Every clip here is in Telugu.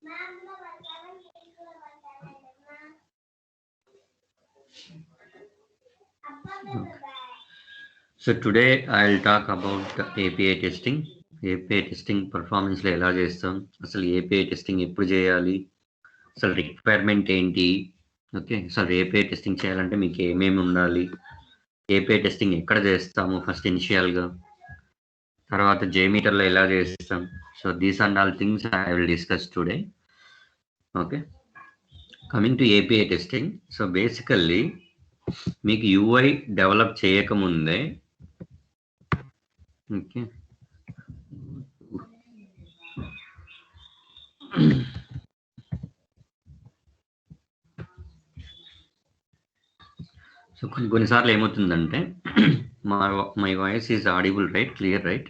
So today I'll talk about API testing. API testing performance లో ఎలా చేస్తాం, అసలు API టెస్టింగ్ ఎప్పుడు చేయాలి, అసలు రిక్వైర్మెంట్ ఏంటి, ఓకే. అసలు API టెస్టింగ్ చేయాలంటే మీకు ఏమేమి ఉండాలి, API టెస్టింగ్ ఎక్కడ చేస్తాము ఫస్ట్ ఇనిషియల్గా, తర్వాత JMeterలో ఎలా చేస్తాం. So these and all things I will discuss today. Okay, coming to API testing. So basically మీకు UI డెవలప్ చేయకముందే, ఓకే, సో కొన్నిసార్లు ఏమవుతుందంటే my voice is audible right, clear right?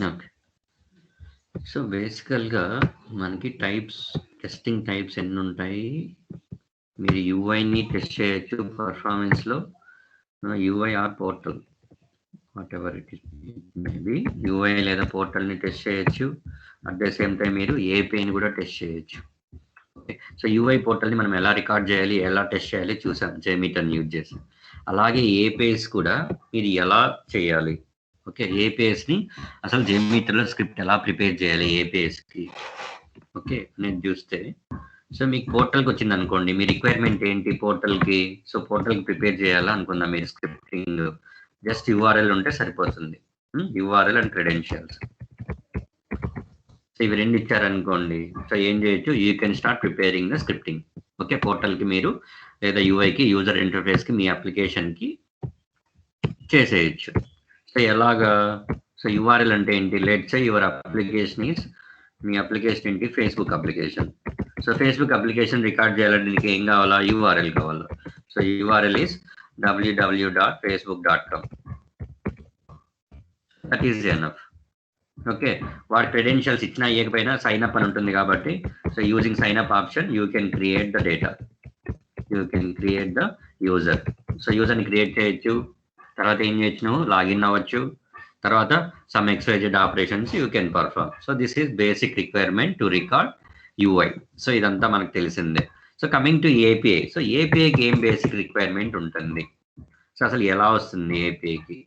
Okay. So బేసికల్గా మనకి టెస్టింగ్ టైప్స్ ఎన్ని ఉంటాయి. మీరు యూఐని టెస్ట్ చేయొచ్చు పర్ఫార్మెన్స్లో, UI or portal, whatever it is maybe, UI లేదా పోర్టల్ని టెస్ట్ చేయొచ్చు. అట్ ద సేమ్ టైం మీరు ఏపీఐని కూడా టెస్ట్ చేయొచ్చు. ఓకే, సో యూఐ పోర్టల్ని మనం ఎలా రికార్డ్ చేయాలి, ఎలా టెస్ట్ చేయాలి చూసాం JMeterని యూజ్ చేసి. అలాగే ఏపీఐస్ కూడా మీరు ఎలా చేయాలి. ఓకే, ఏపీఎస్ని అసలు JMeterలో స్క్రిప్ట్ ఎలా ప్రిపేర్ చేయాలి ఏపీఎస్కి, ఓకే నేను చూస్తే. సో మీకు పోర్టల్కి వచ్చింది అనుకోండి, మీ రిక్వైర్మెంట్ ఏంటి పోర్టల్కి. సో పోర్టల్కి ప్రిపేర్ చేయాలా అనుకుందాం మీరు స్క్రిప్టింగ్, జస్ట్ URL ఉంటే సరిపోతుంది. URL అండ్ క్రెడెన్షియల్స్, సో ఇవి రెండు ఇచ్చారనుకోండి. సో ఏం చేయొచ్చు, you can start preparing the scripting. Okay, పోర్టల్కి మీరు లేదా యూఐకి, యూజర్ ఇంటర్ఫేస్కి, మీ అప్లికేషన్కి చేసేయచ్చు. సో ఎలాగా, సో URL అంటే ఏంటి, let's say your application is, మీ అప్లికేషన్ ఏంటి, Facebook application. So Facebook application record చేయాలంటే నీకు ఏం కావాలా, URL కావాలా. సో URL is www.facebook.com. That is enough. Okay, వాడి క్రెడెన్షియల్స్ ఇచ్చినా ఇవ్వకపోయినా సైన్ అప్ అని ఉంటుంది కాబట్టి, so using sign up option you can create the data, you can create the user. So యూజర్ని క్రియేట్ చేయొచ్చు, తర్వాత ఏం చేయొచ్చు, నువ్వు లాగిన్ అవ్వచ్చు, తర్వాత some XYZ operations you can perform. So this is basic requirement to record UI. So ఇదంతా మనకు తెలిసిందే. So coming to API. So APIకి ఏం బేసిక్ రిక్వైర్మెంట్ ఉంటుంది, సో అసలు ఎలా వస్తుంది APIకి.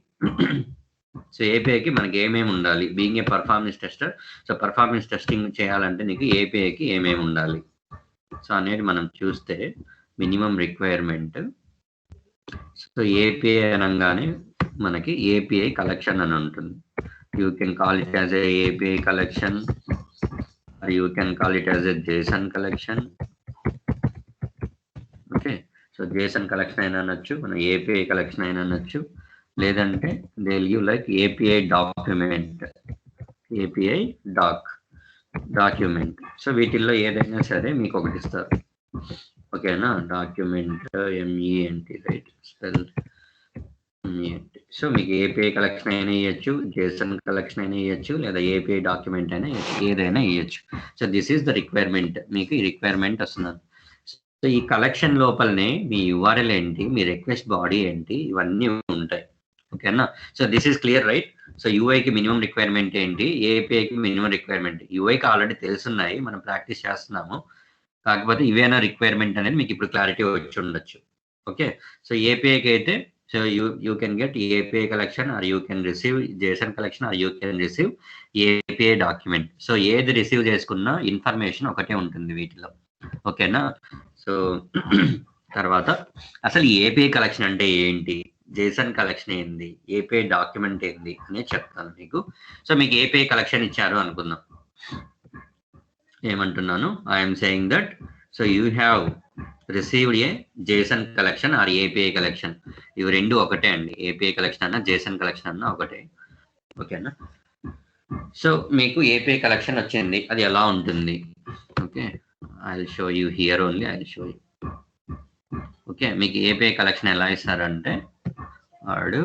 సో APIకి మనకి ఏమేమి ఉండాలి, being a performance tester. So performance testing చేయాలంటే నీకు APIకి ఏమేమి ఉండాలి, సో అనేది మనం చూస్తే మినిమం రిక్వైర్మెంట్. సో API అనగానే మనకి API కలెక్షన్ అని ఉంటుంది. You can call it as a API collection, or you can call it as a JSON collection. Okay, so JSON collection అయినా అనొచ్చు, మన API కలెక్షన్ అయినా అనొచ్చు, లేదంటే they will give like API document, API document. So వీటిల్లో ఏదైనా సరే మీకు ఒకటి ఇస్తారు. ఓకేనా, document MENT right, spell MENT. So మీకు API కలెక్షన్ అయినా ఇవ్వచ్చు, JSON కలెక్షన్ అయినా ఇవ్వచ్చు, లేదా API డాక్యుమెంట్ అయినా ఏదైనా ఇవ్వచ్చు. So this is the requirement, మీకు ఈ రిక్వైర్మెంట్ వస్తున్నారు. సో ఈ కలెక్షన్ లోపలనే మీ URL ఏంటి, మీ రిక్వెస్ట్ బాడీ ఏంటి, ఇవన్నీ ఉంటాయి. ఓకేనా, so this is clear right. So యూఐకి మినిమం రిక్వైర్మెంట్ ఏంటి, APIకి మినిమం రిక్వైర్మెంట్. యూఐకి ఆల్రెడీ తెలుసున్నాయి, మనం ప్రాక్టీస్ చేస్తున్నాము, కాకపోతే ఇవేనా రిక్వైర్మెంట్ అనేది మీకు ఇప్పుడు క్లారిటీ వచ్చి ఉండొచ్చు. ఓకే, సో APIకి అయితే, so you can get API collection, or you can receive JSON collection, or you can receive API document. So ఏది రిసీవ్ చేసుకున్నా ఇన్ఫర్మేషన్ ఒకటే ఉంటుంది వీటిలో. ఓకేనా, సో తర్వాత అసలు API కలెక్షన్ అంటే ఏంటి, JSON కలెక్షన్ ఏంది, API డాక్యుమెంట్ ఏంది అనేది చెప్తాను మీకు. సో మీకు API కలెక్షన్ ఇచ్చారు అనుకుందాం, ఏమంటున్నాను, I'm saying that so you have received a JSON collection or API collection. ఇవి రెండు ఒకటే అండి, API కలెక్షన్ అన్న JSON కలెక్షన్ అన్న ఒకటే. ఓకేనా, సో మీకు API కలెక్షన్ వచ్చింది, అది ఎలా ఉంటుంది. Okay, I will show you here only, I will show you. Okay, మీకు API కలెక్షన్ ఎలా ఇస్తారంటే, వాడు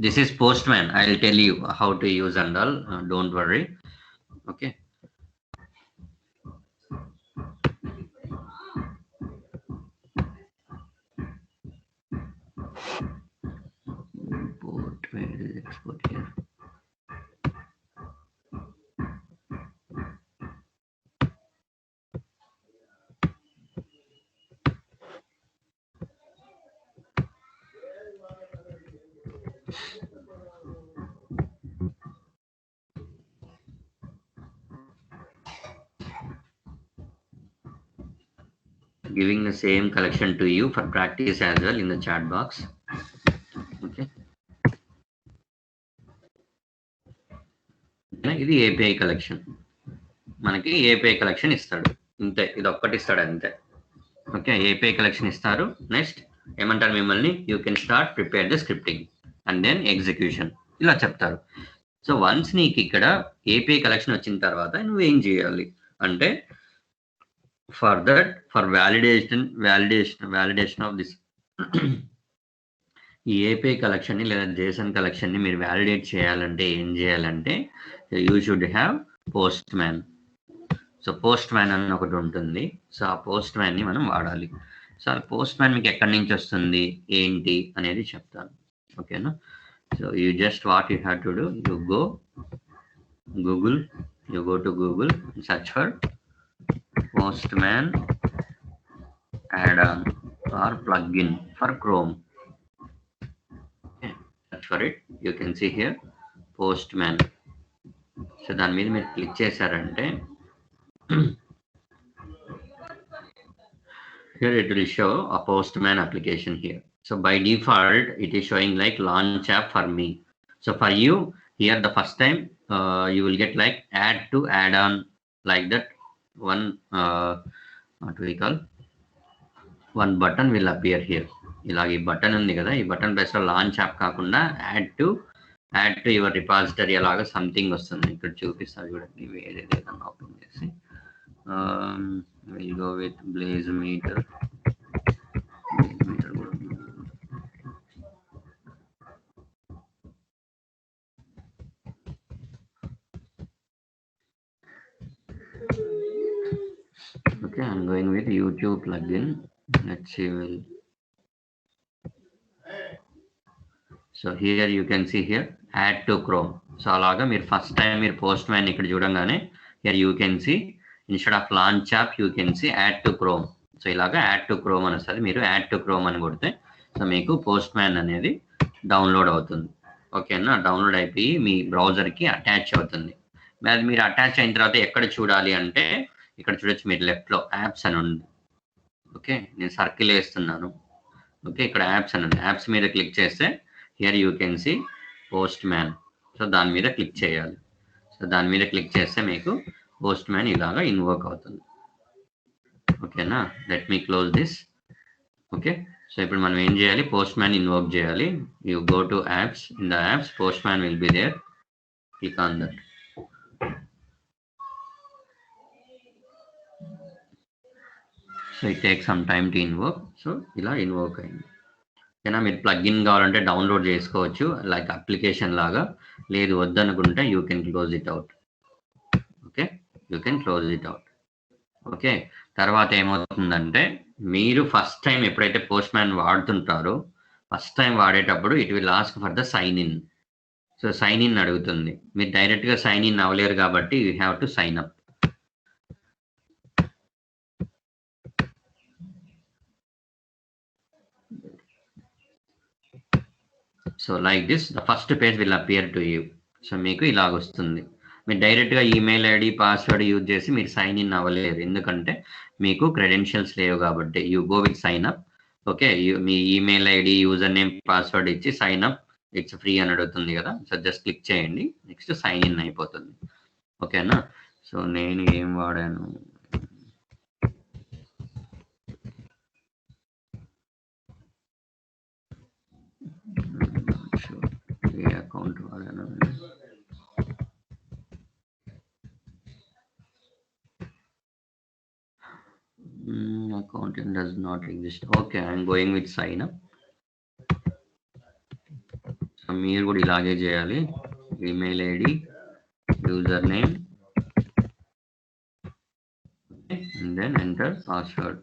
this is post man, I will tell you how to use and all, don't worry. Okay, is export here? Giving the same collection to you for practice as well in the chat box. Okay. ఇది ఏపీఐ కలెక్షన్, మనకి ఏపీఐ కలెక్షన్ ఇస్తాడు, ఇంతే, ఇది ఒక్కటి ఇస్తాడు అంతే. ఓకే, ఏపీఐ కలెక్షన్ ఇస్తారు. నెక్స్ట్ ఏమంటారు మిమ్మల్ని, you can start prepare the scripting and then execution, ఇలా చెప్తారు. సో వన్స్ నీకు ఇక్కడ ఏపీఐ కలెక్షన్ వచ్చిన తర్వాత నువ్వేం చేయాలి అంటే, ఫర్ వ్యాలిడేషన్ ఆఫ్ దిస్ ఈ ఏపీఐ కలెక్షన్ని లేదా జేసన్ కలెక్షన్ని మీరు వ్యాలిడేట్ చేయాలంటే ఏం చేయాలంటే, you should have post man. So post man అని ఒకటి ఉంటుంది. సో ఆ పోస్ట్ మ్యాన్ని మనం వాడాలి. సో ఆ పోస్ట్ మ్యాన్ మీకు ఎక్కడి నుంచి వస్తుంది ఏంటి అనేది చెప్తాను. ఓకేనా? So you just what you have to do, you go to Google, search for Postman add-on or plugin for Chrome. Okay, search for it. You can see here Postman. So దాని మీద మీరు క్లిక్ చేశారంటే here it will show a Postman application here. So by default it is showing like launch app for me. So for you here, the first time you will get like add to add-on, like that one what we call one button will appear here. ఇలాగ ఈ బటన్ ఉంది కదా, ఈ బటన్ ప్లేస్ లో లాంచ్ యాప్ కాకుండా యాడ్ టు యువర్ రిపాజిటరీ అలాగా సంథింగ్ వస్తుంది. ఇక్కడ చూపిస్తారు చూడండి, వేరేది ఏదన్నా ఓపెన్ చేసి will go with BlazeMeter. Okay, I'm going with YouTube plugin. Let's see. So here you can see here add to Chrome. So అలాగా మీరు ఫస్ట్ టైం మీరు పోస్ట్ మ్యాన్ ఇక్కడ చూడంగానే here you can see instead of launch app you can see add to Chrome. So ఇలాగా యాడ్ టు క్రోమ్ అని వస్తుంది. మీరు యాడ్ టు క్రోమ్ అని కొడితే సో మీకు పోస్ట్ మ్యాన్ అనేది డౌన్లోడ్ అవుతుంది. ఓకేనా? డౌన్లోడ్ అయిపోయి మీ బ్రౌజర్కి అటాచ్ అవుతుంది. అది మీరు అటాచ్ అయిన తర్వాత ఎక్కడ చూడాలి అంటే ఇక్కడ చూడొచ్చు మీరు లెఫ్ట్లో యాప్స్ అని ఉంది. ఓకే, నేను సర్కిల్ వేస్తున్నాను. ఓకే, ఇక్కడ యాప్స్ అని ఉంది. యాప్స్ మీద క్లిక్ చేస్తే here you can see post man. So దాని మీద క్లిక్ చేయాలి. సో దాని మీద క్లిక్ చేస్తే మీకు పోస్ట్ మ్యాన్ ఇలాగా ఇన్వోక్ అవుతుంది. ఓకేనా? Let me close this. Okay, so ఇప్పుడు మనం ఏం చేయాలి, పోస్ట్ మ్యాన్ ఇన్వోక్ చేయాలి. You go to apps, in the apps Postman will be there. Click on that. So it take some time to invoke. So ఇలా ఇన్వోక్ అయింది. ఓకేనా? మీరు ప్లగ్ఇన్ కావాలంటే డౌన్లోడ్ చేసుకోవచ్చు లైక్ అప్లికేషన్ లాగా. లేదు వద్దనుకుంటే you can close it out. Okay, you can close it out. Okay, తర్వాత ఏమవుతుందంటే మీరు ఫస్ట్ టైం ఎప్పుడైతే పోస్ట్ మ్యాన్ వాడుతుంటారో ఫస్ట్ టైం వాడేటప్పుడు it will ask for the sign in. So sign in అడుగుతుంది. మీరు డైరెక్ట్గా సైన్ ఇన్ అవ్వలేరు కాబట్టి you have to sign up. So like this the first page will appear to you. So మీకు ఇలాగ వస్తుంది. మీరు డైరెక్ట్గా ఈమెయిల్ ఐడి పాస్వర్డ్ యూజ్ చేసి మీరు సైన్ ఇన్ అవ్వలేరు, ఎందుకంటే మీకు క్రెడెన్షియల్స్ లేవు కాబట్టి. You go with sign up. Okay, మీ email ID username password ఇచ్చి సైన్ అప్, ఇట్స్ ఫ్రీ అని అడుగుతుంది కదా. సో జస్ట్ క్లిక్ చేయండి, నెక్స్ట్ సైన్ ఇన్ అయిపోతుంది. ఓకేనా? సో నేను ఏం వాడాను, ఏ అకౌంట్ వాడాను, accounting does not exist. Okay, I'm going with sign up. So మీరు కూడా ఇలాగే చేయాలి. Email ID, username and then enter password.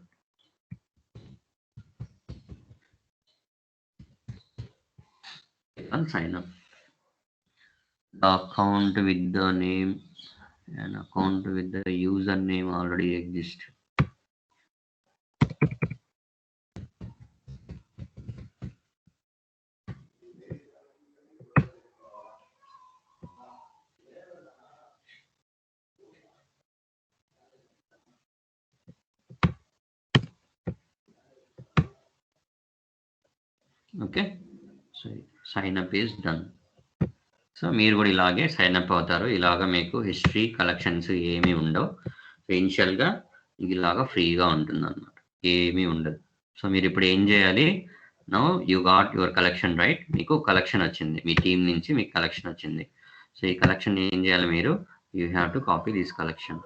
And sign up. account with the name, an account with the username already exists. Okay, so sign up is done. So మీరు కూడా ఇలాగే సైన్ అప్ అవుతారు. ఇలాగ మీకు హిస్టరీ కలెక్షన్స్ ఏమీ ఉండవు. సో ఇనిషియల్గా ఇలాగా ఫ్రీగా ఉంటుంది అన్నమాట, ఏమీ ఉండదు. సో మీరు ఇప్పుడు ఏం చేయాలి, now you got your collection right. మీకు కలెక్షన్ వచ్చింది, మీ టీం నుంచి మీకు కలెక్షన్ వచ్చింది. సో ఈ కలెక్షన్ ఏం చేయాలి మీరు, you have to copy this collection.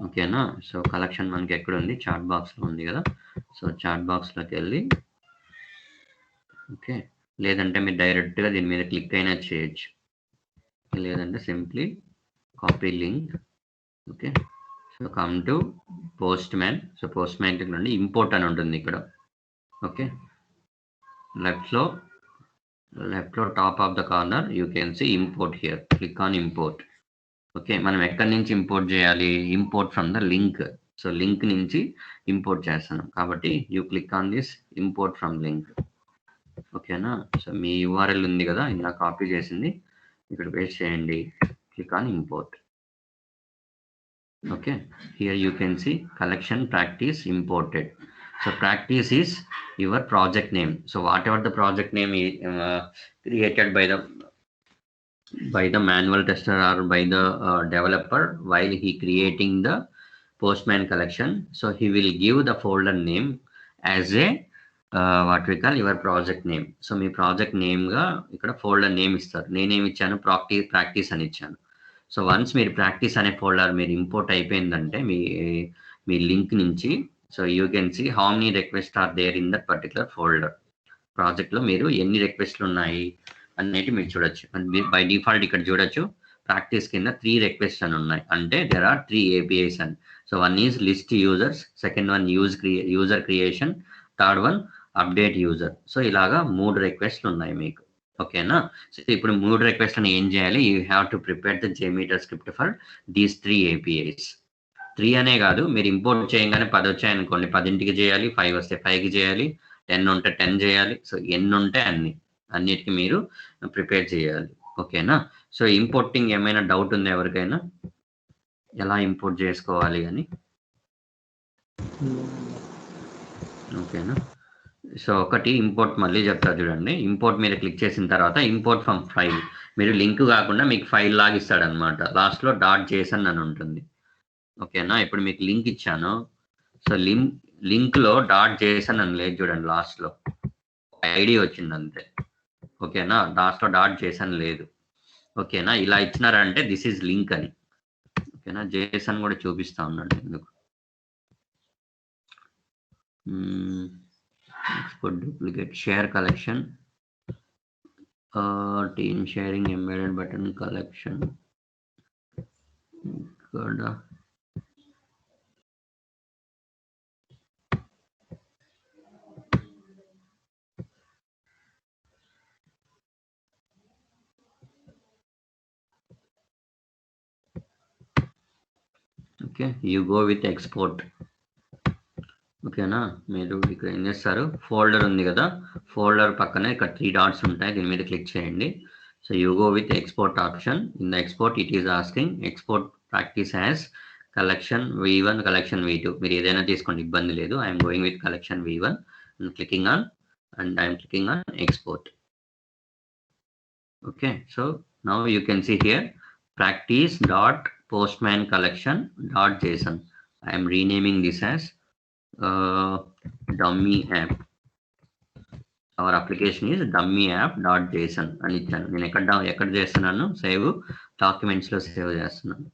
ఓకేనా. సో కలెక్షన్ మనకి ఎక్కడ ఉంది, చాట్ బాక్స్లో ఉంది కదా. సో చాట్ బాక్స్లోకి వెళ్ళి, ఓకే, లేదంటే మీరు డైరెక్ట్గా దీని మీద క్లిక్ అయినా చేయొచ్చు, లేదంటే simply copy link. Okay, so come to post man. So postman నుండి ఇంపోర్ట్ అని ఉంటుంది ఇక్కడ. ఓకే, లెఫ్ట్లో top of the corner you can see import here, click on import. Okay, మనం ఎక్కడి నుంచి ఇంపోర్ట్ చేయాలి, import from the link. So link నుంచి ఇంపోర్ట్ చేస్తున్నాం కాబట్టి you click on this import from link. ఓకేనా. సో మీ URL ఉంది కదా, ఇలా కాపీ చేసింది ఇక్కడ పేస్ట్ చేయండి, click on import. Okay, here you can C collection practice imported. So practice is your project name. So what ever the project name created by the manual tester or by the developer while he creating the postman collection. So he will give the folder name as a what we call your project name. So మీ ప్రాజెక్ట్ నేమ్గా ఇక్కడ ఫోల్డర్ నేమ్ ఇస్తారు. నేనేమి ఇచ్చాను, ప్రాక్టీస్ అని ఇచ్చాను. సో వన్స్ మీరు ప్రాక్టీస్ అనే ఫోల్డర్ మీరు ఇంపోర్ట్ అయిపోయిందంటే మీ లింక్ నుంచి, so you can see how many request are there in that particular folder. ప్రాజెక్ట్లో మీరు ఎన్ని రిక్వెస్ట్లు ఉన్నాయి అనేది మీరు చూడొచ్చు. బై డిఫాల్ట్ ఇక్కడ చూడొచ్చు, ప్రాక్టీస్ కింద 3 రిక్వెస్ట్ అని ఉన్నాయి, అంటే దెర్ ఆర్ 3 APIs అని. So 1 is list users, second one user creation, third one update user. So ఇలాగా 3 రిక్వెస్ట్లు ఉన్నాయి మీకు. ఓకేనా. సో ఇప్పుడు 3 రిక్వెస్ట్లను ఏం చేయాలి, you have to prepare the JMeter script for these 3 APIs. 3 అనే కాదు, మీరు ఇంపోర్ట్ చేయగానే 10 వచ్చాయనుకోండి, 10కి చేయాలి, 5 వస్తే 5కి చేయాలి, 10 ఉంటే 10 చేయాలి. సో ఎన్ని ఉంటే అన్నిటికీ మీరు ప్రిపేర్ చేయాలి. ఓకేనా. సో ఇంపోర్టింగ్ ఏమైనా డౌట్ ఉందా ఎవరికైనా, ఎలా ఇంపోర్ట్ చేసుకోవాలి అని? ఓకేనా. సో ఒకటి ఇంపోర్ట్ మళ్ళీ చెప్తా చూడండి. ఇంపోర్ట్ మీద క్లిక్ చేసిన తర్వాత ఇంపోర్ట్ ఫ్రమ్ ఫైల్, మీరు లింక్ కాకుండా మీకు ఫైల్ లాగా ఇస్తాడనమాట. లాస్ట్లో .json అని ఉంటుంది. ఓకేనా. ఇప్పుడు మీకు లింక్ ఇచ్చాను, సో లింక్లో .json అని లేదు చూడండి, లాస్ట్లో ఐడి వచ్చింది అంతే. ఓకేనా, లాస్ట్లో .json లేదు. ఓకేనా, ఇలా ఇచ్చినారంటే దిస్ ఈజ్ లింక్ అని. ఓకేనా, JSON కూడా చూపిస్తా ఉన్నాడు ఎందుకు. Export duplicate, share collection, team sharing, embedded button collection. ఇక్కడ okay, you go with export. ఓకేనా, మీరు ఇక్కడ ఏం చేస్తారు, ఫోల్డర్ ఉంది కదా, ఫోల్డర్ పక్కనే ఇక్కడ 3 డాట్స్ ఉంటాయి, దీని మీద క్లిక్ చేయండి. So you go with export option. In the export it is asking export practice as collection V1, collection V2. మీరు ఏదైనా తీసుకోండి, ఇబ్బంది లేదు. I'm going with collection V1 and clicking on export. Okay, so now you can see here practice.postmancollection.json. I am renaming this as dummy app. Our application is dummy app.json అని ఇచ్చాను. నేను ఎక్కడ చేస్తున్నాను, సేవ్ డాక్యుమెంట్స్ లో సేవ్ చేస్తున్నాను.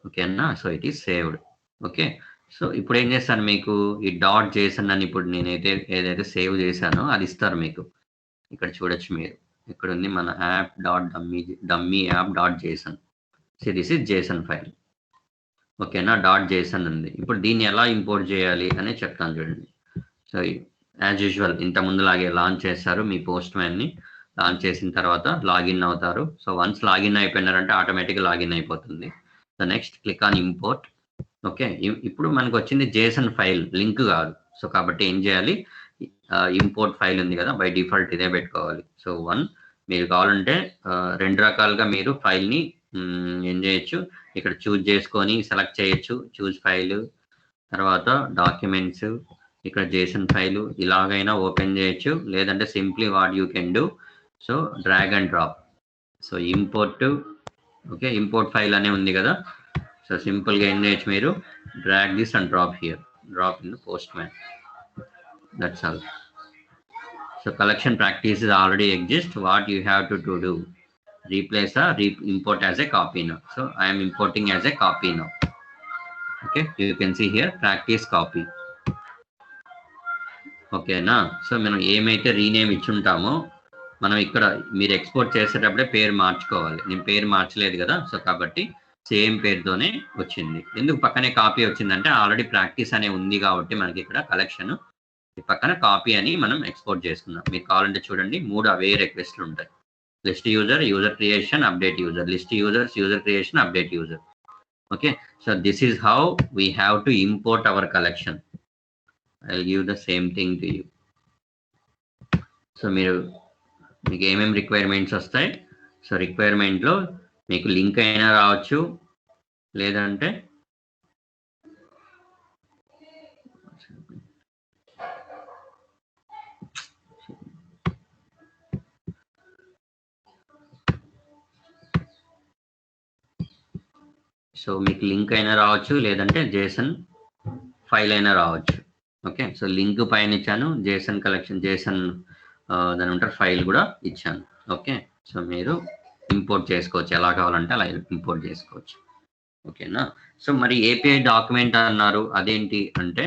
ఓకేనా, so it is saved. Okay, so ఇప్పుడు ఏం చేస్తాను, మీకు ఈ .json అని ఇప్పుడు నేనైతే ఏదైతే సేవ్ చేశానో అది ఇస్తారు మీకు. ఇక్కడ చూడొచ్చు మీరు, ఇక్కడ ఉంది మన dummy app.json. So this is JSON file. ఓకేనా, .json ఉంది. ఇప్పుడు దీన్ని ఎలా ఇంపోర్ట్ చేయాలి అని చెప్తాను చూడండి. సో యాజ్ యూజువల్ ఇంత ముందులాగే లాంచ్ చేస్తారు మీ పోస్ట్ మ్యాన్ని. లాంచ్ చేసిన తర్వాత లాగిన్ అవుతారు. సో వన్స్ లాగిన్ అయిపోయినారంటే ఆటోమేటిక్గా లాగిన్ అయిపోతుంది. So next click on import. Okay, ఇప్పుడు మనకు వచ్చింది జేసన్ ఫైల్, లింక్ కాదు. సో కాబట్టి ఏం చేయాలి, ఇంపోర్ట్ ఫైల్ ఉంది కదా, బై డిఫాల్ట్ ఇదే పెట్టుకోవాలి. సో మీరు కావాలంటే 2 రకాలుగా మీరు ఫైల్ని ఏం చేయొచ్చు, ఇక్కడ చూజ్ చేసుకొని సెలెక్ట్ చేయొచ్చు, చూజ్ ఫైల్, తర్వాత డాక్యుమెంట్స్, ఇక్కడ జేసన్ ఫైల్ ఇలాగైనా ఓపెన్ చేయొచ్చు. లేదంటే simply what you can do, so drag and drop. So import, okay, import file అనే ఉంది కదా. సో సింపుల్గా ఏం చేయొచ్చు, మీరు drag this and drop here, drop in the postman. That's all. So collection practices already exist. What you have to do, replace or import as a copy now. So I am importing as a copy now. Okay, you can see here practice copy. Okay na. So మనం ఏమైతే రీనేమ్ ఇచ్చుంటామో మనం ఇక్కడ మీరు ఎక్స్పోర్ట్ చేసేటప్పుడే పేరు మార్చుకోవాలి. నేను పేరు మార్చలేదు కదా, సో కాబట్టి సేమ్ పేరుతోనే వచ్చింది. ఎందుకు పక్కనే కాపీ వచ్చిందంటే ఆల్రెడీ ప్రాక్టీస్ అనే ఉంది కాబట్టి మనకి ఇక్కడ కలెక్షన్ పక్కన కాపీ అని మనం ఎక్స్పోర్ట్ చేసుకున్నాం. మీకు కావాలంటే చూడండి, 3 అవే రిక్వెస్ట్లు ఉంటాయి. List user, user creation, update user, list users, user creation, update user. Okay, so this is how we have to import hour collection. I will give the same thing to you. So మీకు ఏమేమి రిక్వైర్మెంట్స్ వస్తాయి, సో రిక్వైర్మెంట్లో మీకు లింక్ అయినా రావచ్చు, లేదంటే సో మీకు లింక్ అయినా రావచ్చు, లేదంటే జేసన్ ఫైల్ అయినా రావచ్చు. ఓకే, సో లింక్ పైన ఇచ్చాను, జేసన్ కలెక్షన్, జేసన్ దాని ఉంటారు ఫైల్ కూడా ఇచ్చాను. ఓకే, సో మీరు ఇంపోర్ట్ చేసుకోవచ్చు, ఎలా కావాలంటే అలా ఇంపోర్ట్ చేసుకోవచ్చు. ఓకేనా. సో మరి ఏపీఐ డాక్యుమెంట్ అన్నారు, అదేంటి అంటే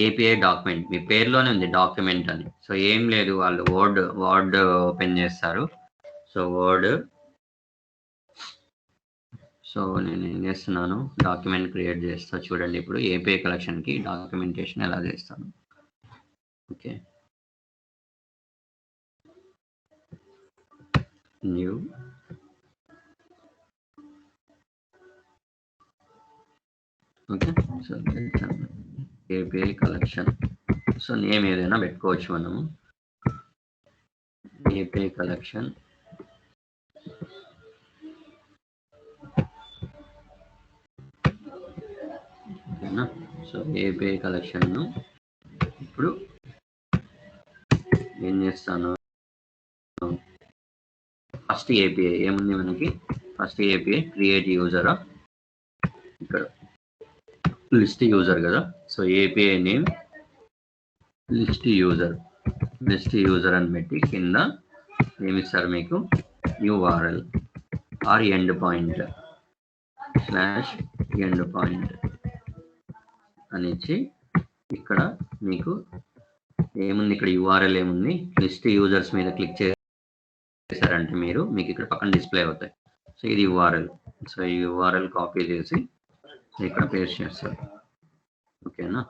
ఏపీఐ డాక్యుమెంట్ మీ పేరులోనే ఉంది డాక్యుమెంట్ అని. సో ఏం లేదు, వాళ్ళు వర్డ్ ఓపెన్ చేస్తారు. సో వర్డ్, సో నేను ఏం చేస్తున్నాను, డాక్యుమెంట్ క్రియేట్ చేస్తా. చూడండి ఇప్పుడు ఏపీఐ కలెక్షన్కి డాక్యుమెంటేషన్ ఎలా చేస్తాను. Okay, new, okay, so API collection. So name ఏదైనా పెట్టుకోవచ్చు మనము, ఏపీఐ కలెక్షన్. ఓకేనా. సో ఏపీఐ కలెక్షన్ను ఇప్పుడు ఏం చేస్తాను, ఫస్ట్ ఏపీఐ ఏముంది మనకి, ఫస్ట్ ఏపీఐ క్రియేట్ యూజరా, ఇక్కడ లిస్ట్ యూజర్ కదా. So API name list user అని పెట్టి కింద ఏమిస్తారు మీకు, URL or endpoint /endpoint అని ఇచ్చి, ఇక్కడ మీకు ఏముంది, ఇక్కడ యూఆర్ఎల్ ఏముంది, లిస్ట్ యూజర్స్ మీద క్లిక్ చేశారంటే మీకు ఇక్కడ పక్కన డిస్ప్లే అవుతాయి. సో ఇది యూఆర్ఎల్. సో ఈ యూఆర్ఎల్ కాపీ చేసి ఇక్కడ పేస్ట్ చేస్తారు. ఓకేనా.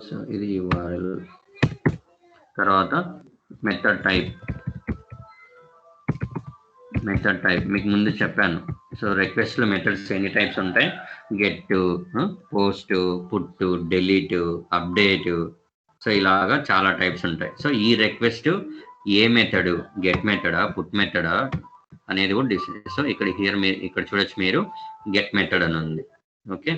సో ఇది యూఆర్ఎల్. తర్వాత మెథడ్ టైప్ మీకు ముందు చెప్పాను. సో రిక్వెస్ట్లో మెథడ్స్ ఎన్ని టైప్స్ ఉంటాయి, get, post, put, delete, update. So ఇలాగా చాలా టైప్స్ ఉంటాయి. సో ఈ రిక్వెస్ట్ ఏ మెథడ్, గెట్ మెథడా, పుట్ మెథడా అనేది కూడా డిసైడ్. సో ఇక్కడ చూడొచ్చు మీరు గెట్ మెథడ్ అని ఉంది. ఓకే,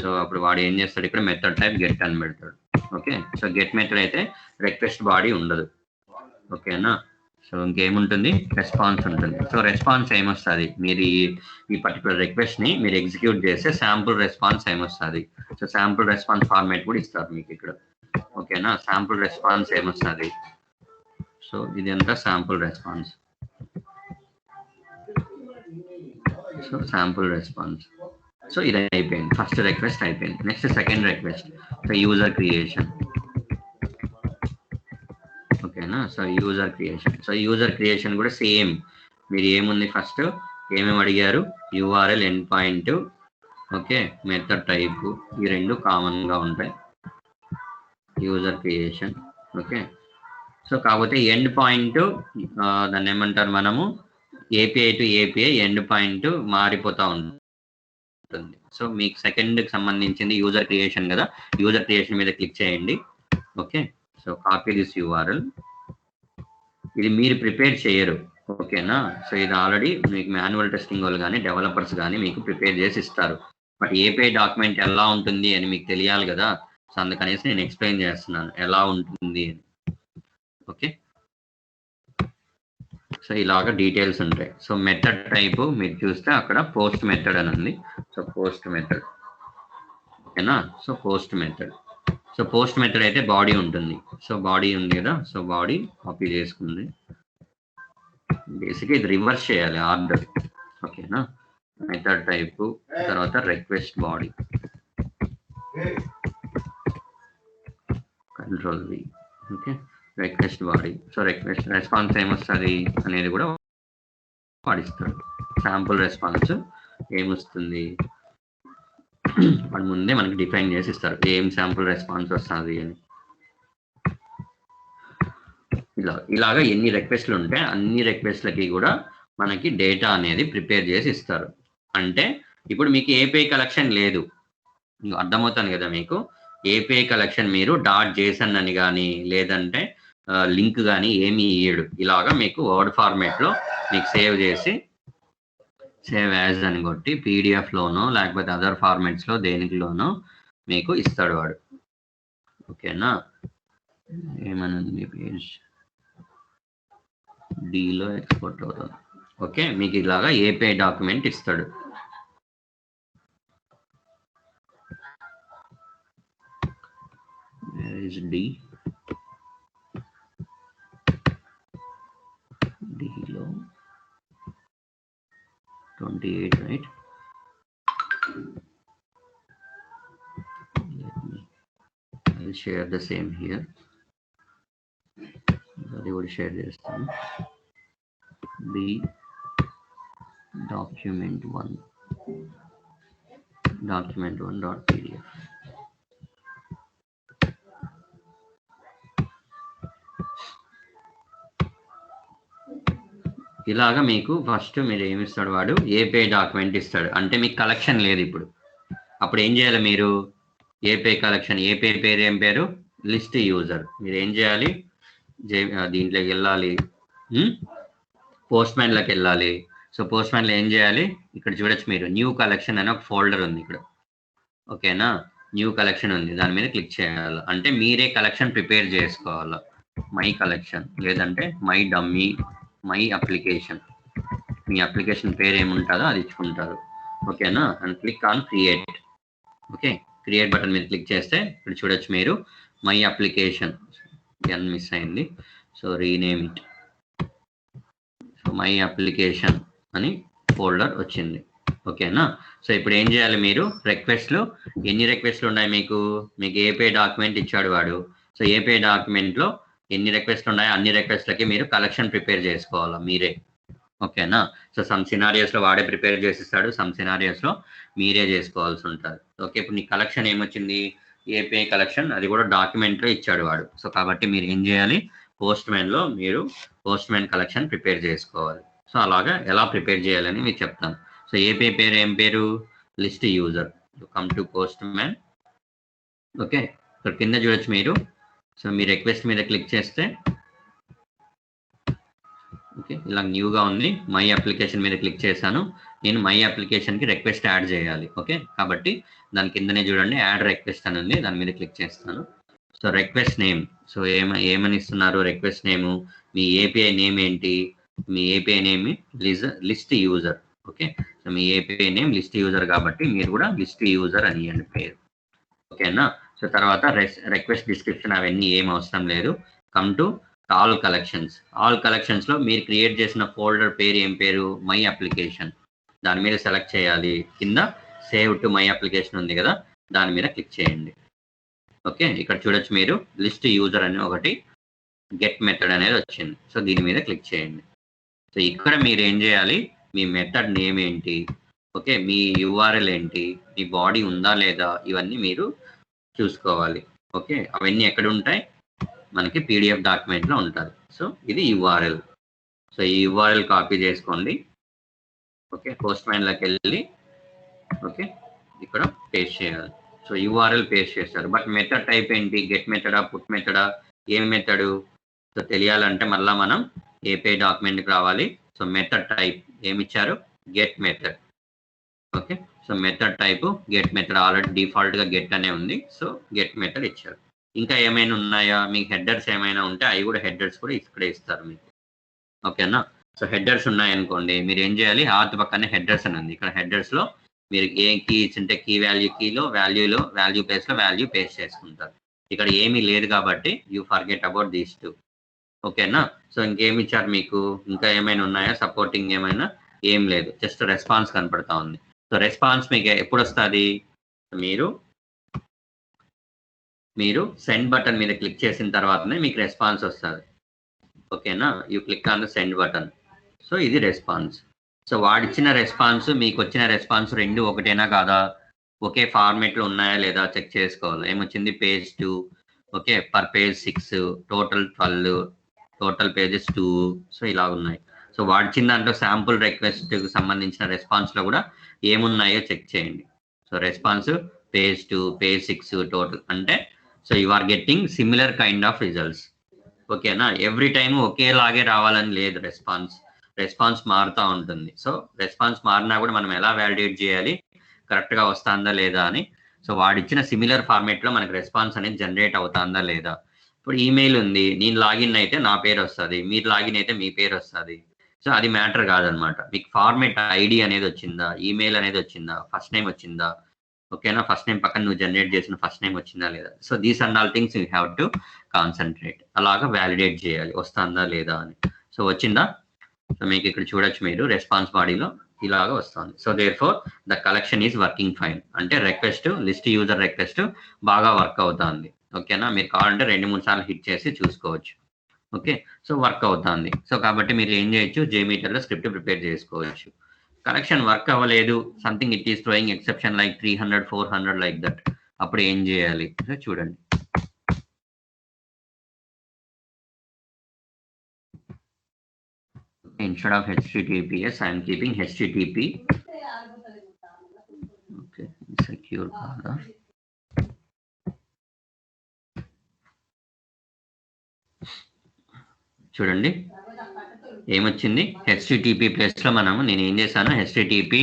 సో అప్పుడు వాడు ఏం చేస్తాడు, ఇక్కడ మెథడ్ టైప్ గెట్ అని పెడతాడు. ఓకే, సో గెట్ మెథడ్ అయితే రిక్వెస్ట్ బాడీ ఉండదు. ఓకేనా. సో ఇంకేముంటుంది, రెస్పాన్స్ ఉంటుంది. సో రెస్పాన్స్ ఏమొస్తుంది, మీరు ఈ పర్టికులర్ రిక్వెస్ట్ని మీరు ఎగ్జిక్యూట్ చేస్తే శాంపుల్ రెస్పాన్స్ ఏమొస్తుంది. సో శాంపుల్ రెస్పాన్స్ ఫార్మాట్ కూడా ఇస్తారు మీకు ఇక్కడ. ఓకేనా, శాంపుల్ రెస్పాన్స్ ఏమొస్తుంది. సో ఇది అంతా sample response. So sample response. So ఇది అయిపోయింది, ఫస్ట్ రిక్వెస్ట్ అయిపోయింది. Next second request, so user creation. ఓకేనా. సో యూజర్ క్రియేషన్ కూడా సేమ్. మీరు ఏముంది, ఫస్ట్ ఏమేమి అడిగారు, URL, end point, okay, method type ఈ రెండు కామన్గా ఉంటాయి, యూజర్ క్రియేషన్. ఓకే, సో కాకపోతే ఎండ్ పాయింట్ దాన్ని ఏమంటారు మనము, API to API end point మారిపోతూ ఉంటుంది. సో మీకు సెకండ్కి సంబంధించింది యూజర్ క్రియేషన్ కదా, యూజర్ క్రియేషన్ మీద క్లిక్ చేయండి. Okay, so copy this URL. ఇది మీరు ప్రిపేర్ చేయరు, ఓకేనా. సో ఇది ఆల్రెడీ మీకు మాన్యువల్ టెస్టింగ్ వాళ్ళు కానీ డెవలపర్స్ కానీ మీకు ప్రిపేర్ చేసి ఇస్తారు. బట్ ఏపీఐ డాక్యుమెంట్ ఎలా ఉంటుంది అని మీకు తెలియాలి కదా, సో అందుకనేసి నేను ఎక్స్ప్లెయిన్ చేస్తున్నాను ఎలా ఉంటుంది అని. ఓకే, సో ఇలాగా డీటెయిల్స్ ఉంటాయి. సో మెథడ్ టైపు మీరు చూస్తే అక్కడ పోస్ట్ మెథడ్ అని ఉంది. సో పోస్ట్ మెథడ్, ఓకేనా. So post method, so post method అయితే బాడీ ఉంటుంది. సో బాడీ ఉంది కదా, సో బాడీ కాపీ చేసుకుంది. బేసిక్గా ఇది రివర్స్ చేయాలి ఆర్డర్, ఓకేనా. మెథడ్ టైపు తర్వాత request body, control V. Okay, request body. So request response ఏమొస్తుంది అనేది కూడా వాడిస్తాడు. శాంపుల్ రెస్పాన్స్ ఏమొస్తుంది వాడు ముందే మనకి డిఫైన్ చేసి ఇస్తారు, ఏం శాంపుల్ రెస్పాన్స్ వస్తుంది అని. ఇలాగా ఎన్ని రిక్వెస్ట్లు ఉంటే అన్ని రిక్వెస్ట్లకి కూడా మనకి డేటా అనేది ప్రిపేర్ చేసి ఇస్తారు. అంటే ఇప్పుడు మీకు ఏపీఐ కలెక్షన్ లేదు, అర్థమవుతుంది కదా మీకు. ఏపీఐ కలెక్షన్ మీరు .json అని కానీ లేదంటే లింక్ కానీ ఏమి ఇయ్యడు. ఇలాగా మీకు వర్డ్ ఫార్మేట్లో మీకు సేవ్ చేసి సేవ్ యాజ్ అని కొట్టి పీడిఎఫ్లోనో లేకపోతే అదర్ ఫార్మాట్స్లో దేనిలోనో మీకు ఇస్తాడు వాడు, ఓకేనా. ఏమనుంది పేజ్ డీలో ఎక్స్పోర్ట్ అవుతుంది. ఓకే, మీకు ఇలాగా ఏపీఐ డాక్యుమెంట్ ఇస్తాడు. డీలో 28, right? I'll share the same here. I will share this time. The document1.pdf. ఇలాగా మీకు ఫస్ట్ మీరు ఏమి ఇస్తాడు వాడు, ఏపీఐ డాక్యుమెంట్ ఇస్తాడు. అంటే మీకు కలెక్షన్ లేదు ఇప్పుడు, అప్పుడు ఏం చేయాలి మీరు, ఏపీఐ కలెక్షన్, ఏపీఐ పేరు ఏం పేరు, లిస్ట్ యూజర్. మీరు ఏం చేయాలి, దీంట్లోకి వెళ్ళాలి, పోస్ట్ మ్యాన్లోకి వెళ్ళాలి. సో పోస్ట్ మ్యాన్లో ఏం చేయాలి, ఇక్కడ చూడొచ్చు మీరు న్యూ కలెక్షన్ అని ఒక ఫోల్డర్ ఉంది ఇక్కడ, ఓకేనా. న్యూ కలెక్షన్ ఉంది, దాని మీద క్లిక్ చేయాలి. అంటే మీరే కలెక్షన్ ప్రిపేర్ చేసుకోవాలి. మై కలెక్షన్ లేదంటే my dummy, my application, me application పేరు ఏముంటుందో అది ఇచ్చుకుంటారు, ఓకేనా. And click on create. Okay, create button మీద క్లిక్ చేస్తే ఇక్కడ చూడొచ్చు మీరు మై అప్లికేషన్ ఎన్ మిస్ అయింది, so rename it. So my application అని ఫోల్డర్ వచ్చింది, ఓకేనా. సో ఇప్పుడు ఏం చేయాలి మీరు, రిక్వెస్ట్లు ఎన్ని రిక్వెస్ట్లు ఉన్నాయి మీకు, ఏపీఐ డాక్యుమెంట్ ఇచ్చాడు వాడు. సో ఏపీఐ డాక్యుమెంట్లో ఎన్ని రిక్వెస్ట్లు ఉన్నాయో అన్ని రిక్వెస్ట్లకి మీరు కలెక్షన్ ప్రిపేర్ చేసుకోవాలా మీరే, ఓకేనా. సో సమ్ సినారియోస్లో వాడే ప్రిపేర్ చేసిస్తాడు, సమ్ సినారియోస్లో మీరే చేసుకోవాల్సి ఉంటుంది. ఓకే, ఇప్పుడు నీ కలెక్షన్ ఏమొచ్చింది, ఏపీఐ కలెక్షన్, అది కూడా డాక్యుమెంట్లో ఇచ్చాడు వాడు. సో కాబట్టి మీరు ఏం చేయాలి, పోస్ట్ మ్యాన్లో మీరు పోస్ట్ మ్యాన్ కలెక్షన్ ప్రిపేర్ చేసుకోవాలి. సో అలాగా ఎలా ప్రిపేర్ చేయాలని మీకు చెప్తాను. సో ఏపీఐ పేరు ఏం పేరు, list user. Come to postman. Okay, ఇక్కడ కింద చూడొచ్చు మీరు. సో మీ రిక్వెస్ట్ మీద క్లిక్ చేస్తే ఓకే ఇలా న్యూగా ఉంది. మై అప్లికేషన్ మీద క్లిక్ చేశాను, నేను మై అప్లికేషన్కి రిక్వెస్ట్ యాడ్ చేయాలి. ఓకే, కాబట్టి దాని కిందనే చూడండి యాడ్ రిక్వెస్ట్ అని ఉంది, దాని మీద క్లిక్ చేస్తాను. సో రిక్వెస్ట్ నేమ్, సో ఏమని ఇస్తున్నారు, రిక్వెస్ట్ నేము, మీ ఏపీఐ నేమ్ ఏంటి, మీ API name list user. Okay, so మీ ఏపీఐ నేమ్ లిస్ట్ యూజర్ కాబట్టి మీరు కూడా లిస్ట్ యూజర్ అని ఇవ్వండి పేరు, ఓకేనా. సో తర్వాత రిక్వెస్ట్ డిస్క్రిప్షన్ అవన్నీ ఏం అవసరం లేదు. Come to all collections. All కలెక్షన్స్లో మీరు క్రియేట్ చేసిన ఫోల్డర్ పేరు ఏం పేరు, మై అప్లికేషన్. దాని మీద సెలెక్ట్ చేయాలి, కింద సేవ్ టు మై అప్లికేషన్ ఉంది కదా, దాని మీద క్లిక్ చేయండి. ఓకే, ఇక్కడ చూడొచ్చు మీరు లిస్ట్ యూజర్ అని ఒకటి గెట్ మెథడ్ అనేది వచ్చింది. సో దీని మీద క్లిక్ చేయండి. సో ఇక్కడ మీరు ఏం చేయాలి, మీ మెథడ్ నేమ్ ఏంటి, ఓకే, మీ యూఆర్ఎల్ ఏంటి, మీ బాడీ ఉందా లేదా, ఇవన్నీ మీరు చూసుకోవాలి. ఓకే, అవన్నీ ఎక్కడ ఉంటాయి, మనకి పీడిఎఫ్ డాక్యుమెంట్లో ఉంటుంది. సో ఇది యూఆర్ఎల్. సో ఈ యూఆర్ఎల్ కాపీ చేసుకోండి. ఓకే, పోస్ట్ మ్యాన్లోకి వెళ్ళి ఓకే ఇక్కడ పేస్ట్ చేయాలి. సో యూఆర్ఎల్ పేస్ట్ చేస్తారు. బట్ మెథడ్ టైప్ ఏంటి, గెట్ మెథడా, పుట్ మెథడా, ఏం మెథడు, సో తెలియాలంటే మళ్ళీ మనం ఏపీఐ డాక్యుమెంట్కి రావాలి. సో మెథడ్ టైప్ ఏమి ఇచ్చారు, get method. Okay, so method type get method, already డిఫాల్ట్గా గెట్ అనే ఉంది. సో గెట్ మెథడ్ ఇచ్చారు. ఇంకా ఏమైనా ఉన్నాయా, మీకు హెడర్స్ ఏమైనా ఉంటే అవి కూడా హెడర్స్ కూడా ఇక్కడే ఇస్తారు మీకు. ఓకేనా, సో హెడర్స్ ఉన్నాయనుకోండి, మీరు ఏం చేయాలి, ఆత్ పక్కనే హెడర్స్ అని ఉంది. ఇక్కడ హెడర్స్లో మీరు ఏ కీ ఇచ్చింటే కీ వాల్యూ కీలో, వాల్యూ ప్లేస్లో వాల్యూ పేస్ట్ చేసుకుంటారు. ఇక్కడ ఏమీ లేదు కాబట్టి you forget about these two. ఓకేనా, సో ఇంకేమి ఇచ్చారు మీకు, ఇంకా ఏమైనా ఉన్నాయా, సపోర్టింగ్ ఏమైనా, ఏం లేదు, జస్ట్ రెస్పాన్స్ కనపడతా ఉంది. సో రెస్పాన్స్ మీకు ఎప్పుడు వస్తుంది, మీరు సెండ్ బటన్ మీద క్లిక్ చేసిన తర్వాతనే మీకు రెస్పాన్స్ వస్తుంది. ఓకేనా, you click on the send button. So ఇది రెస్పాన్స్. సో వాడిచ్చిన రెస్పాన్స్ మీకు వచ్చిన రెస్పాన్స్ రెండు ఒకటేనా కాదా, ఒకే ఫార్మేట్లో ఉన్నాయా లేదా చెక్ చేసుకోవాలి. ఏమొచ్చింది, page 2, okay, per page 6, total 12, total pages 2. So ఇలా ఉన్నాయి. సో వాడిచ్చిన దాంట్లో శాంపుల్ రిక్వెస్ట్కి సంబంధించిన రెస్పాన్స్లో కూడా ఏమున్నాయో చెక్ చేయండి. So response page 2, page 6, total అంటే so you are getting similar kind of results. ఓకేనా, ఎవ్రీ టైమ్ ఒకేలాగే రావాలని లేదు, రెస్పాన్స్ మారుతూ ఉంటుంది. సో రెస్పాన్స్ మారినా కూడా మనం ఎలా వ్యాలిడేట్ చేయాలి, కరెక్ట్గా వస్తుందా లేదా అని. సో వాడిచ్చిన సిమిలర్ ఫార్మేట్లో మనకి రెస్పాన్స్ అనేది జనరేట్ అవుతుందా లేదా. ఇప్పుడు ఈమెయిల్ ఉంది, నేను లాగిన్ అయితే నా పేరు వస్తుంది, మీరు లాగిన్ అయితే మీ పేరు వస్తుంది. సో అది మ్యాటర్ కాదనమాట. మీకు ఫార్మేట్ ఐడి అనేది వచ్చిందా, ఈమెయిల్ అనేది వచ్చిందా, ఫస్ట్ నేమ్ వచ్చిందా, ఓకేనా, ఫస్ట్ నేమ్ పక్కన నువ్వు జనరేట్ చేసిన ఫస్ట్ నేమ్ వచ్చిందా లేదా. So these and all things you have to concentrate. అలాగా వ్యాలిడేట్ చేయాలి వస్తుందా లేదా అని. సో వచ్చిందా, సో మీకు ఇక్కడ చూడొచ్చు, మీరు రెస్పాన్స్ బాడీలో ఇలాగా వస్తుంది. So therefore the collection is working fine. అంటే రిక్వెస్ట్, లిస్ట్ యూజర్ రిక్వెస్ట్ బాగా వర్క్ అవుతుంది. ఓకేనా, మీరు కావాలంటే 2-3 సార్లు హిట్ చేసి చూసుకోవచ్చు. ఓకే, సో వర్క్ అవుతుంది. సో కాబట్టి మీరు ఏం చేయొచ్చు, జేమీటర్లో స్క్రిప్ట్ ప్రిపేర్ చేసుకోవచ్చు. కలెక్షన్ వర్క్ అవ్వలేదు, something it is throwing exception like 300, 400 like that, అప్పుడు ఏం చేయాలి చూడండి. Instead of HTTPS, I am keeping HTTP. Okay, secure కాదా, చూడండి ఏమొచ్చింది, HTTP ప్లేస్లో నేను ఏం చేశాను, HTTP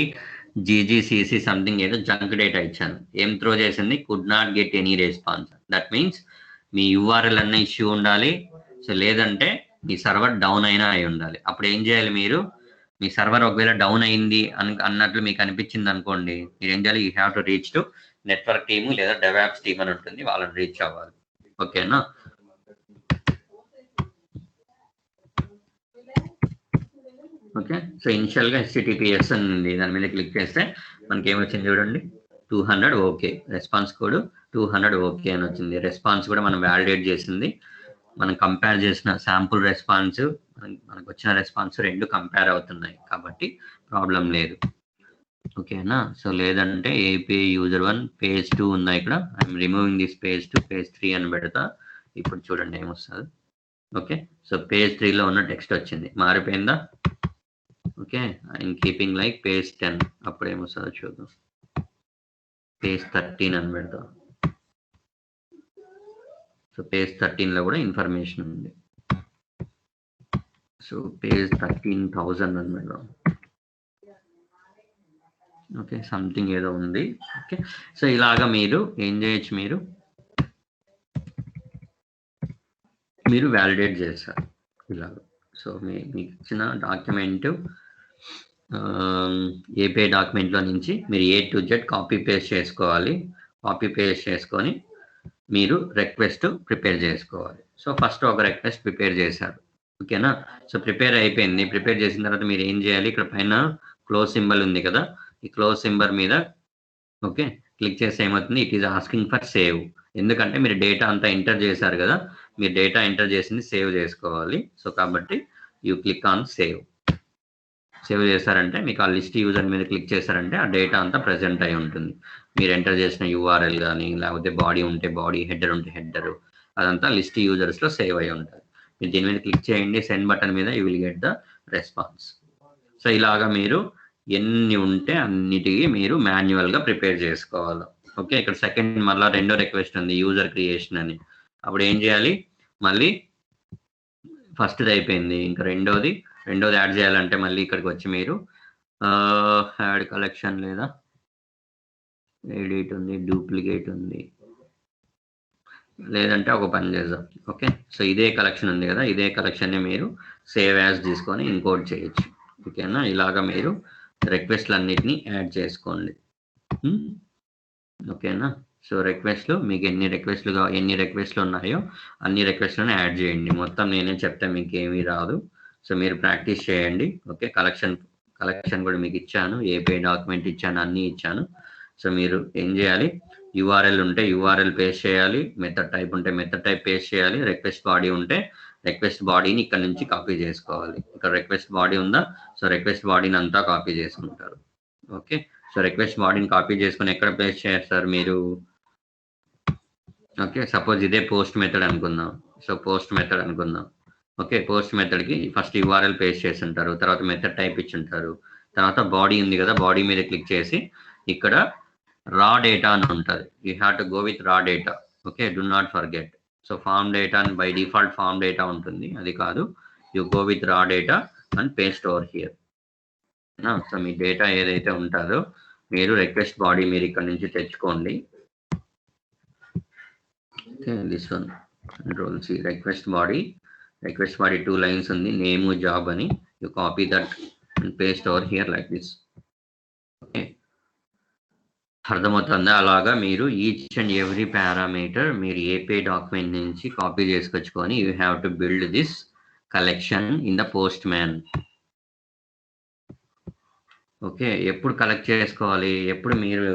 GGCC సంథింగ్ ఏదో జంక్ డేటా ఇచ్చాను. ఏం త్రో చేసింది, could not get any response. That means me URL అన్న ఇష్యూ ఉండాలి, సో లేదంటే మీ సర్వర్ డౌన్ అయినా అయి ఉండాలి. అప్పుడు ఏం చేయాలి, మీరు మీ సర్వర్ ఒకవేళ డౌన్ అయింది అన్నట్లు మీకు అనిపించింది అనుకోండి, మీరు ఏం చేయాలి, you have to reach to network team లేదా డెవాప్స్ టీమ్ అని ఉంటుంది, వాళ్ళని రీచ్ అవ్వాలి. ఓకేనా, ఓకే. సో ఇనిషియల్గా HTTPS అని ఉంది, దాని మీద క్లిక్ చేస్తే మనకి ఏమొచ్చింది చూడండి, 200 ఓకే, రెస్పాన్స్ కోడ్ 200 ఓకే అని వచ్చింది. రెస్పాన్స్ కూడా మనం వ్యాలిడేట్ చేసింది, మనం కంపేర్ చేసిన శాంపుల్ రెస్పాన్స్, మనకు వచ్చిన రెస్పాన్స్ రెండు కంపేర్ అవుతున్నాయి కాబట్టి ప్రాబ్లం లేదు. ఓకేనా, సో లేదంటే ఏపీఐ యూజర్ 1 పేజ్ 2 ఉందా, ఇక్కడ I'm removing this page 2, page 3 అని పెడతా. ఇప్పుడు చూడండి ఏమొస్తుంది. ఓకే, సో పేజ్ 3లో ఉన్న టెక్స్ట్ వచ్చింది, మారిపోయిందా. Okay, I'm keeping like page 10, అప్పుడు ఏమొస్తుందో చూద్దాం. పేజ్ 13 అని పెడతాం. సో పేజ్ 13లో కూడా ఇన్ఫర్మేషన్ ఉంది. సో పేజ్ 13,000 అని పెడదాం. ఓకే, సంథింగ్ ఏదో ఉంది. ఓకే, సో ఇలాగా మీరు ఏం చేయొచ్చు, మీరు వ్యాలిడేట్ చేస్తారు ఇలాగ. సో మీకు ఇచ్చిన డాక్యుమెంట్ ఏపీఐ డాక్యుమెంట్లో నుంచి మీరు A to Z copy paste చేసుకోవాలి. కాపీ పేస్ట్ చేసుకొని మీరు రిక్వెస్ట్ ప్రిపేర్ చేసుకోవాలి. సో ఫస్ట్ ఒక రిక్వెస్ట్ ప్రిపేర్ చేశారు. ఓకేనా, సో ప్రిపేర్ అయిపోయింది. ప్రిపేర్ చేసిన తర్వాత మీరు ఏం చేయాలి, ఇక్కడ పైన క్లోజ్ సింబల్ ఉంది కదా, ఈ క్లోజ్ సింబల్ మీద ఓకే క్లిక్ చేస్తే ఏమవుతుంది, it is asking for save. ఎందుకంటే మీరు డేటా అంతా ఎంటర్ చేశారు కదా, మీరు డేటా ఎంటర్ చేసింది సేవ్ చేసుకోవాలి. సో కాబట్టి you click on save. Save చేశారంటే మీకు ఆ లిస్ట్ యూజర్ మీద క్లిక్ చేశారంటే ఆ డేటా అంతా ప్రజెంట్ అయి ఉంటుంది. మీరు ఎంటర్ చేసిన యూఆర్ఎల్ కానీ లేకపోతే బాడీ ఉంటే బాడీ, హెడర్ ఉంటే హెడర్, అదంతా లిస్ట్ యూజర్స్లో సేవ్ అయి ఉంటుంది. మీరు దీని మీద క్లిక్ చేయండి, సెండ్ బటన్ మీద, you will get the response. So ఇలాగా మీరు ఎన్ని ఉంటే అన్నిటికీ మీరు మాన్యువల్గా ప్రిపేర్ చేసుకోవాలి. ఓకే, ఇక్కడ సెకండ్ మళ్ళీ రెండో రిక్వెస్ట్ ఉంది, యూజర్ క్రియేషన్ అని. అప్పుడు ఏం చేయాలి, మళ్ళీ ఫస్ట్ది అయిపోయింది, ఇంకా రెండోది యాడ్ చేయాలంటే మళ్ళీ ఇక్కడికి వచ్చి మీరు యాడ్ కలెక్షన్ లేదా ఎడిట్ ఉంది, డూప్లికేట్ ఉంది, లేదంటే ఒక పని చేద్దాం. ఓకే, సో ఇదే కలెక్షన్ ఉంది కదా, ఇదే కలెక్షన్ని మీరు సేవ్ యాజ్ తీసుకొని ఇంపోర్ట్ చేయొచ్చు. ఓకేనా, ఇలాగా మీరు రిక్వెస్ట్లన్నిటిని యాడ్ చేసుకోండి. ఓకేనా, సో రిక్వెస్ట్లు మీకు ఎన్ని రిక్వెస్ట్లు ఉన్నాయో అన్ని రిక్వెస్ట్లను యాడ్ చేయండి. మొత్తం నేనే చెప్తే మీకు ఏమీ రాదు. సో మీరు ప్రాక్టీస్ చేయండి. ఓకే, కలెక్షన్ కూడా మీకు ఇచ్చాను, ఏపీఐ డాక్యుమెంట్ ఇచ్చాను, అన్నీ ఇచ్చాను. సో మీరు ఏం చేయాలి, యూఆర్ఎల్ ఉంటే యూఆర్ఎల్ పేస్ట్ చేయాలి, మెథడ్ టైప్ ఉంటే మెథడ్ టైప్ పేస్ట్ చేయాలి, రిక్వెస్ట్ బాడీ ఉంటే రిక్వెస్ట్ బాడీని ఇక్కడ నుంచి కాపీ చేసుకోవాలి. ఇక్కడ రిక్వెస్ట్ బాడీ ఉందా, సో రిక్వెస్ట్ బాడీని అంతా కాపీ చేసుకుంటారు. ఓకే, సో రిక్వెస్ట్ బాడీని కాపీ చేసుకుని ఎక్కడ పేస్ట్ చేస్తారు మీరు. ఓకే, సపోజ్ ఇదే పోస్ట్ మెథడ్ అనుకుందాం. సో పోస్ట్ మెథడ్ అనుకుందాం. ఓకే, పోస్ట్ మెథడ్కి ఫస్ట్ యూఆర్ఎల్ పేస్ట్ చేసి ఉంటారు, తర్వాత మెథడ్ టైప్ ఇచ్చి ఉంటారు, తర్వాత బాడీ ఉంది కదా, బాడీ మీద క్లిక్ చేసి ఇక్కడ రా డేటా అని ఉంటుంది. You have to go with raw data. Okay, do not forget. So form data అని బై డిఫాల్ట్ ఫామ్ డేటా ఉంటుంది, అది కాదు. You go with raw data and paste over here. So మీ డేటా ఏదైతే ఉంటుందో మీరు రిక్వెస్ట్ బాడీ మీరు ఇక్కడ నుంచి తెచ్చుకోండి. Okay, this one control C, request body 2 lines ఉంది, నేమ్ జాబ్ అని. You copy that and paste over here like this. Okay, అర్థమవుతుందా? అలాగా మీరు ఈచ్ అండ్ ఎవ్రీ పారామీటర్ మీరు ఏపీఐ డాక్యుమెంట్ నుంచి కాపీ చేసుకొచ్చుకొని you have to build this collection in the postman. Okay, ఎప్పుడు కలెక్ట్ చేసుకోవాలి, ఎప్పుడు మీరు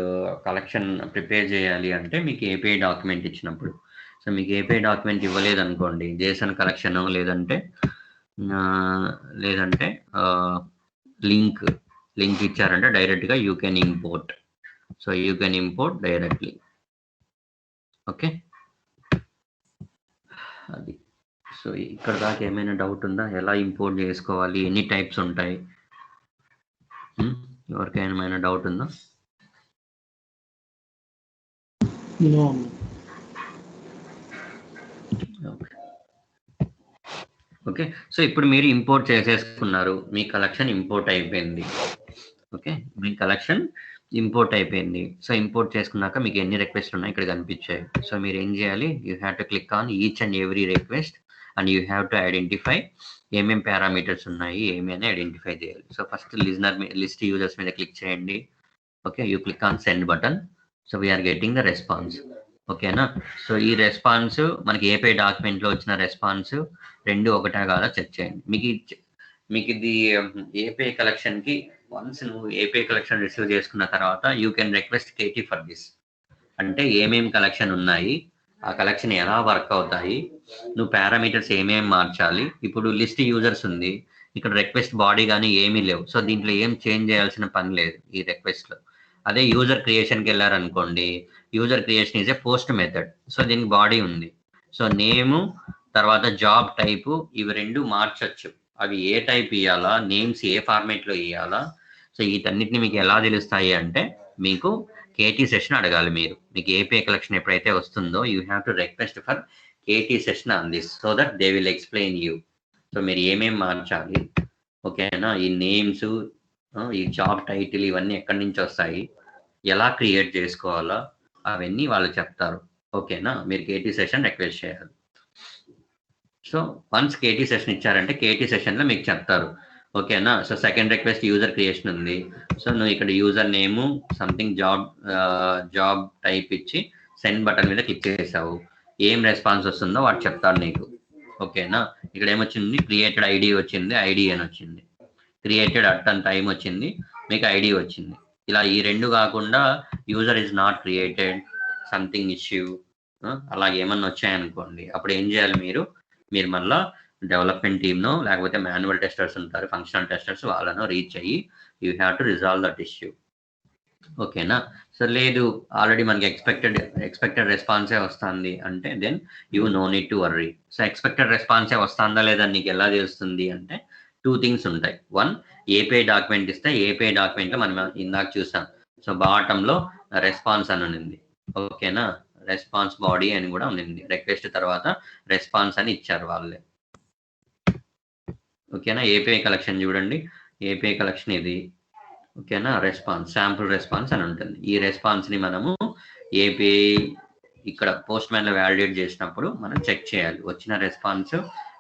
కలెక్షన్ ప్రిపేర్ చేయాలి అంటే మీకు ఏపీఐ డాక్యుమెంట్ ఇచ్చినప్పుడు. సో మీకు ఏపీఐ డాక్యుమెంట్ ఇవ్వలేదు అనుకోండి, జేసన్ కలెక్షన్ లేదంటే లింక్ ఇచ్చారంటే డైరెక్ట్గా you can import. So you can import directly. Okay, అది. సో ఇక్కడ దాకా ఏమైనా డౌట్ ఉందా, ఎలా ఇంపోర్ట్ చేసుకోవాలి, ఎన్ని టైప్స్ ఉంటాయి, ఎవరికైనా ఏమైనా డౌట్ ఉందా? ఓకే, సో ఇప్పుడు మీరు ఇంపోర్ట్ చేసేసుకున్నారు, మీ కలెక్షన్ ఇంపోర్ట్ అయిపోయింది. ఓకే, మీ కలెక్షన్ ఇంపోర్ట్ అయిపోయింది. సో ఇంపోర్ట్ చేసుకున్నాక మీకు ఎన్ని రిక్వెస్ట్ ఉన్నాయి ఇక్కడ కనిపించాయి. సో మీరు ఏం చేయాలి, you have to click on each and every request and you have to identify ఏమేమి పారామీటర్స్ ఉన్నాయి ఏమి అని ఐడెంటిఫై చేయాలి. సో ఫస్ట్ లిస్ట్ యూజర్స్ మీద క్లిక్ చేయండి. Okay, you click on send button. So we're getting the response. ఓకేనా, సో ఈ రెస్పాన్స్ మనకి ఏపీఐ డాక్యుమెంట్లో వచ్చిన రెస్పాన్స్ రెండు ఒకటే కాదా చెక్ చేయండి. మీకు ఇది ఏపీఐ కలెక్షన్కి వన్స్ నువ్వు ఏపీఐ కలెక్షన్ రిసీవ్ చేసుకున్న తర్వాత you can request KT for this. అంటే ఏమేమి కలెక్షన్ ఉన్నాయి, ఆ కలెక్షన్ ఎలా వర్క్ అవుతాయి, నువ్వు పారామీటర్స్ ఏమేమి మార్చాలి. ఇప్పుడు లిస్ట్ యూజర్స్ ఉంది, ఇక్కడ రిక్వెస్ట్ బాడీ కానీ ఏమీ లేవు. సో దీంట్లో ఏం చేంజ్ చేయాల్సిన పని లేదు ఈ రిక్వెస్ట్లో. అదే యూజర్ క్రియేషన్కి వెళ్ళారనుకోండి, user creation is a post method. So దీనికి బాడీ ఉంది, సో నేము తర్వాత జాబ్ టైపు ఇవి రెండు మార్చచ్చు. అవి ఏ టైప్ ఇవ్వాలా, నేమ్స్ ఏ ఫార్మేట్లో ఇవ్వాలా, సో వీటన్నిటిని మీకు ఎలా తెలుస్తాయి అంటే మీకు కేటీ సెషన్ అడగాలి. మీకు ఏపీఐ కలెక్షన్ ఎప్పుడైతే వస్తుందో you have to request for KT session on this so that they will explain you. So మీరు ఏమేమి మార్చాలి, ఓకేనా, ఈ నేమ్స్, ఈ జాబ్ టైటిల్ ఇవన్నీ ఎక్కడి నుంచి వస్తాయి, ఎలా క్రియేట్ చేసుకోవాలా అవన్నీ వాళ్ళు చెప్తారు. ఓకేనా, మీరు కేటీ సెషన్ రిక్వెస్ట్ చేయాలి. సో వన్స్ కేటీ సెషన్ ఇచ్చారంటే కేటీ సెషన్లో మీకు చెప్తారు. ఓకేనా, so second request user creation ఉంది. సో నువ్వు ఇక్కడ user name something job type ఇచ్చి సెండ్ బటన్ మీద క్లిక్ చేసావు, ఏం రెస్పాన్స్ వస్తుందో వాడు చెప్తాడు నీకు. ఓకేనా, ఇక్కడ ఏమొచ్చింది, క్రియేటెడ్ ఐడి వచ్చింది, ఐడి అని వచ్చింది, క్రియేటెడ్ అట్ అండ్ టైం వచ్చింది, మీకు ఐడి వచ్చింది. ఇలా ఈ రెండు కాకుండా user is not created, something issue, అలాగే ఏమన్నా వచ్చాయనుకోండి, అప్పుడు ఏం చేయాలి, మీరు మళ్ళా డెవలప్మెంట్ టీమ్నో లేకపోతే మాన్యువల్ టెస్టర్స్ ఉంటారు, ఫంక్షనల్ టెస్టర్స్, వాళ్ళను రీచ్ అయ్యి you have to resolve that issue. ఓకేనా? సో లేదు ఆల్రెడీ మనకి ఎక్స్పెక్టెడ్ రెస్పాన్సే వస్తుంది అంటే then you no need to worry. So expected రెస్పాన్సే వస్తుందా లేదా నీకు ఎలా తెలుస్తుంది అంటే 2 థింగ్స్ ఉంటాయి. 1 ఏపీఐ డాక్యుమెంట్ ఇస్తే ఏపీఐ డాక్యుమెంట్లో మనం ఇందాక చూసాం. సో బాటంలో రెస్పాన్స్ అని ఉంది. ఓకేనా? రెస్పాన్స్ బాడీ అని కూడా ఉంది. రిక్వెస్ట్ తర్వాత రెస్పాన్స్ అని ఇచ్చారు వాళ్ళే. ఓకేనా? ఏపీఐ కలెక్షన్ చూడండి, ఏపీఐ కలెక్షన్ ఇది. ఓకేనా? రెస్పాన్స్, శాంపుల్ రెస్పాన్స్ అని ఉంటుంది. ఈ రెస్పాన్స్ని మనము ఏపీఐ ఇక్కడ పోస్ట్ మ్యాన్లో వ్యాలిడేట్ చేసినప్పుడు మనం చెక్ చేయాలి. వచ్చిన రెస్పాన్స్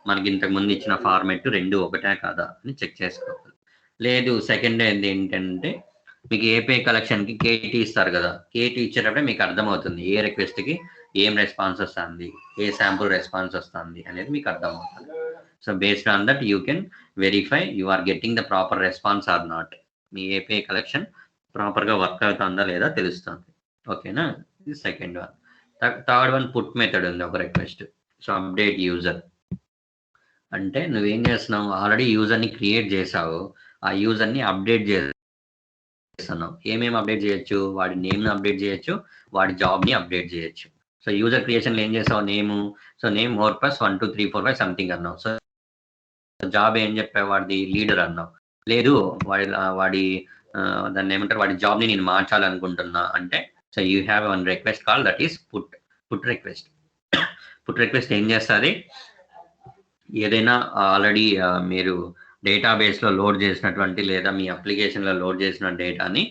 మనకి ఇంతకు ముందు ఇచ్చిన ఫార్మెట్ 2 ఒకటే కాదా అని చెక్ చేసుకోవాలి. లేదు సెకండ్ ఏంటంటే మీకు ఏపీఐ కలెక్షన్కి కేటీ ఇస్తారు కదా, కేటీ ఇచ్చేటప్పుడే మీకు అర్థమవుతుంది ఏ రిక్వెస్ట్కి ఏం రెస్పాన్స్ వస్తుంది, ఏ శాంపుల్ రెస్పాన్స్ వస్తుంది అనేది మీకు అర్థమవుతుంది. So based on that you can verify you are getting the proper response or not. మీ ఏపీఐ కలెక్షన్ ప్రాపర్గా వర్క్ అవుతుందా లేదా తెలుస్తుంది. ఓకేనా? ఇది second one. Third one put method ఉంది ఒక రిక్వెస్ట్. సో అప్డేట్ యూజర్ అంటే నువ్వేం చేస్తున్నావు, ఆల్రెడీ యూజర్ని క్రియేట్ చేసావు, ఆ యూజర్ని అప్డేట్ చేస్తున్నావు. ఏమేమి అప్డేట్ చేయొచ్చు, వాడి నేమ్ని అప్డేట్ చేయొచ్చు, వాడి జాబ్ని అప్డేట్ చేయొచ్చు. సో యూజర్ క్రియేషన్లో ఏం చేసావు, సో నేమ్ మోర్పస్ 1 2 3 4 5 సంథింగ్ అన్నావు. సో జాబ్ ఏం చెప్పావు, వాడిది లీడర్ అన్నావు. లేదు వాడి దాన్ని ఏమంటారు, వాడి జాబ్ని నేను మార్చాలనుకుంటున్నా అంటే so you have one request call that is put request. Put request ఏం చేస్తుంది, ఏదైనా ఆల్రెడీ మీరు డేటాబేస్లో లోడ్ చేసినటువంటి లేదా మీ అప్లికేషన్లో లోడ్ చేసిన డేటాని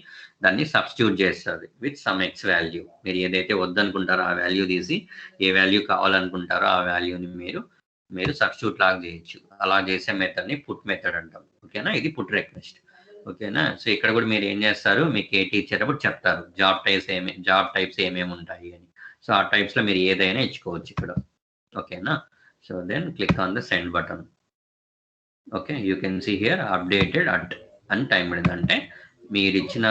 దాన్ని సబ్స్టిట్యూట్ చేస్తుంది విత్ సమ్ ఎక్స్ వాల్యూ. మీరు ఏదైతే వద్దనుకుంటారో ఆ వాల్యూ తీసి ఏ వాల్యూ కావాలనుకుంటారో ఆ వాల్యూని మీరు సబ్స్టిట్యూట్ లాగా చేయొచ్చు. అలా చేసే మెథడ్ని పుట్ మెథడ్ అంటాం. ఓకేనా? ఇది పుట్ రిక్వెస్ట్. ఓకేనా? సో ఇక్కడ కూడా మీరు ఏం చేస్తారు, మీకు కేటీ ఇచ్చేటప్పుడు చెప్తారు జాబ్ టైప్స్ ఏమేమి ఉంటాయి అని. సో ఆ టైప్స్లో మీరు ఏదైనా ఇచ్చుకోవచ్చు ఇక్కడ. ఓకేనా? So then click on the send button. Okay, you can see here updated అని టైం పడింది. అంటే మీరు ఇచ్చిన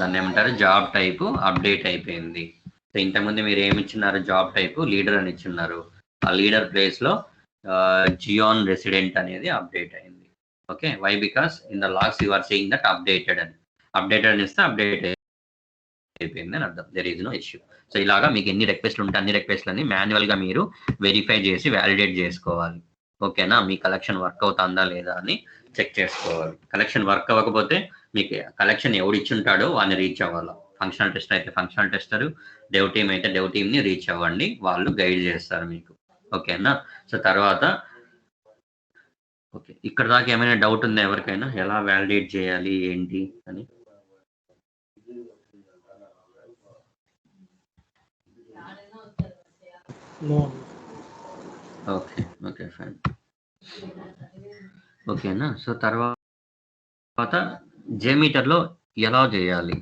దాన్ని ఏమంటారు, జాబ్ టైపు అప్డేట్ అయిపోయింది. సో ఇంతకుముందు మీరు ఏమి ఇచ్చినారు, జాబ్ టైపు లీడర్ అని ఇచ్చిన్నారు. ఆ లీడర్ ప్లేస్లో జియోన్ రెసిడెంట్ అనేది అప్డేట్ అయింది. Okay, why because in the logs you are saying that updated అని ఇస్తే అప్డేట్ అయిపోయింది అని అర్థం. There is no issue. So ఇలాగా మీకు ఎన్ని రిక్వెస్ట్లు ఉంటే అన్ని రిక్వెస్ట్లని మాన్యువల్గా మీరు వెరిఫై చేసి వ్యాలిడేట్ చేసుకోవాలి. ఓకేనా? మీ కలెక్షన్ వర్క్ అవుతుందా లేదా అని చెక్ చేసుకోవాలి. కలెక్షన్ వర్క్ అవ్వకపోతే మీకు కలెక్షన్ ఎవడిచ్చుంటాడో వాడిని రీచ్ అవ్వాలి. ఫంక్షనల్ టెస్టర్ అయితే ఫంక్షనల్ టెస్టర్, డెవ్ టీమ్ అయితే డెవ్ టీమ్ని రీచ్ అవ్వండి, వాళ్ళు గైడ్ చేస్తారు మీకు. ఓకేనా? సో తర్వాత ఓకే, ఇక్కడ దాకా ఏమైనా డౌట్ ఉందా ఎవరికైనా, ఎలా వ్యాలిడేట్ చేయాలి ఏంటి అని? Okay fine. ఓకేనా? సో తర్వాత జేమీటర్లో ఎలా చేయాలి,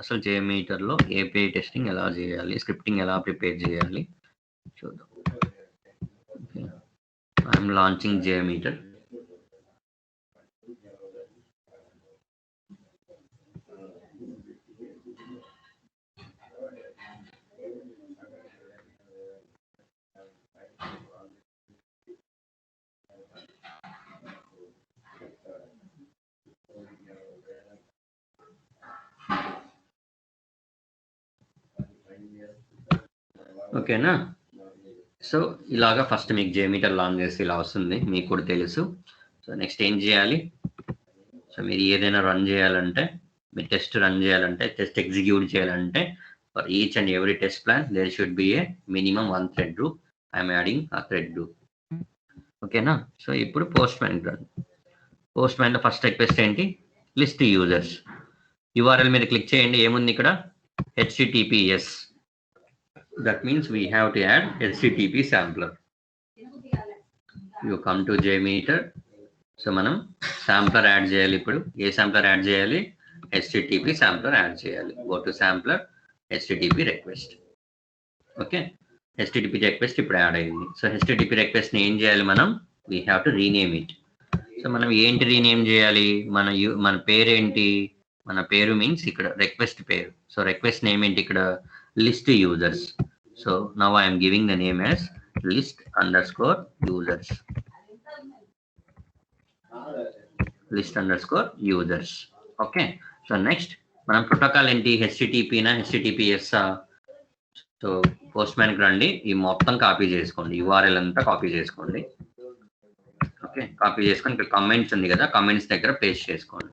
అసలు జేమీటర్లో ఏపీఐ టెస్టింగ్ ఎలా చేయాలి, స్క్రిప్టింగ్ ఎలా ప్రిపేర్ చేయాలి చూద్దాం. Okay, I'm launching JMeter. ఓకేనా? సో ఇలాగా ఫస్ట్ మీకు జేమీటర్ లాంచ్ చేసి ఇలా వస్తుంది, మీకు కూడా తెలుసు. సో నెక్స్ట్ ఏం చేయాలి, సో మీరు ఏదైనా రన్ చేయాలంటే, మీరు టెస్ట్ రన్ చేయాలంటే, టెస్ట్ ఎగ్జిక్యూట్ చేయాలంటే for each and every test plan there should be a minimum 1 thread group. I'm adding a thread group. ఓకేనా? సో ఇప్పుడు పోస్ట్ మ్యాన్లో ఫస్ట్ రిక్వెస్ట్ ఏంటి, లిస్ట్ యూజర్స్. URL మీద క్లిక్ చేయండి, ఏముంది ఇక్కడ, HTTPS. That means we have to add HTTP sampler. You come to JMeter. So మనం శాంప్లర్ యాడ్ చేయాలి. ఇప్పుడు ఏ శాంప్లర్ యాడ్ చేయాలి, HTTP శాంప్లర్ యాడ్ చేయాలి. Go to sampler, HTTP request. Okay, HTTP request ఇప్పుడు యాడ్ అయింది. సో HTTP రిక్వెస్ట్ని ఏం చేయాలి మనం, we have to rename it. So మనం ఏంటి రీనేమ్ చేయాలి, మన పేరేంటి, మన పేరు మీన్స్ ఇక్కడ రిక్వెస్ట్ పేరు. సో రిక్వెస్ట్ నేమ్ ఏంటి ఇక్కడ, list users. So now I am giving the name as list_users. List under score users. Okay, so next మనం ప్రోటోకాల్ ఏంటి, హెచ్టిటిపినా హెచ్టిటిపిఎస్. సో పోస్ట్ మ్యాన్కి రండి, ఈ మొత్తం కాపీ చేసుకోండి, యూఆర్ఎల్ అంతా కాపీ చేసుకోండి. ఓకే, కాపీ చేసుకొని ఇక్కడ కమెంట్స్ ఉంది కదా, కమెంట్స్ దగ్గర పేస్ట్ చేసుకోండి.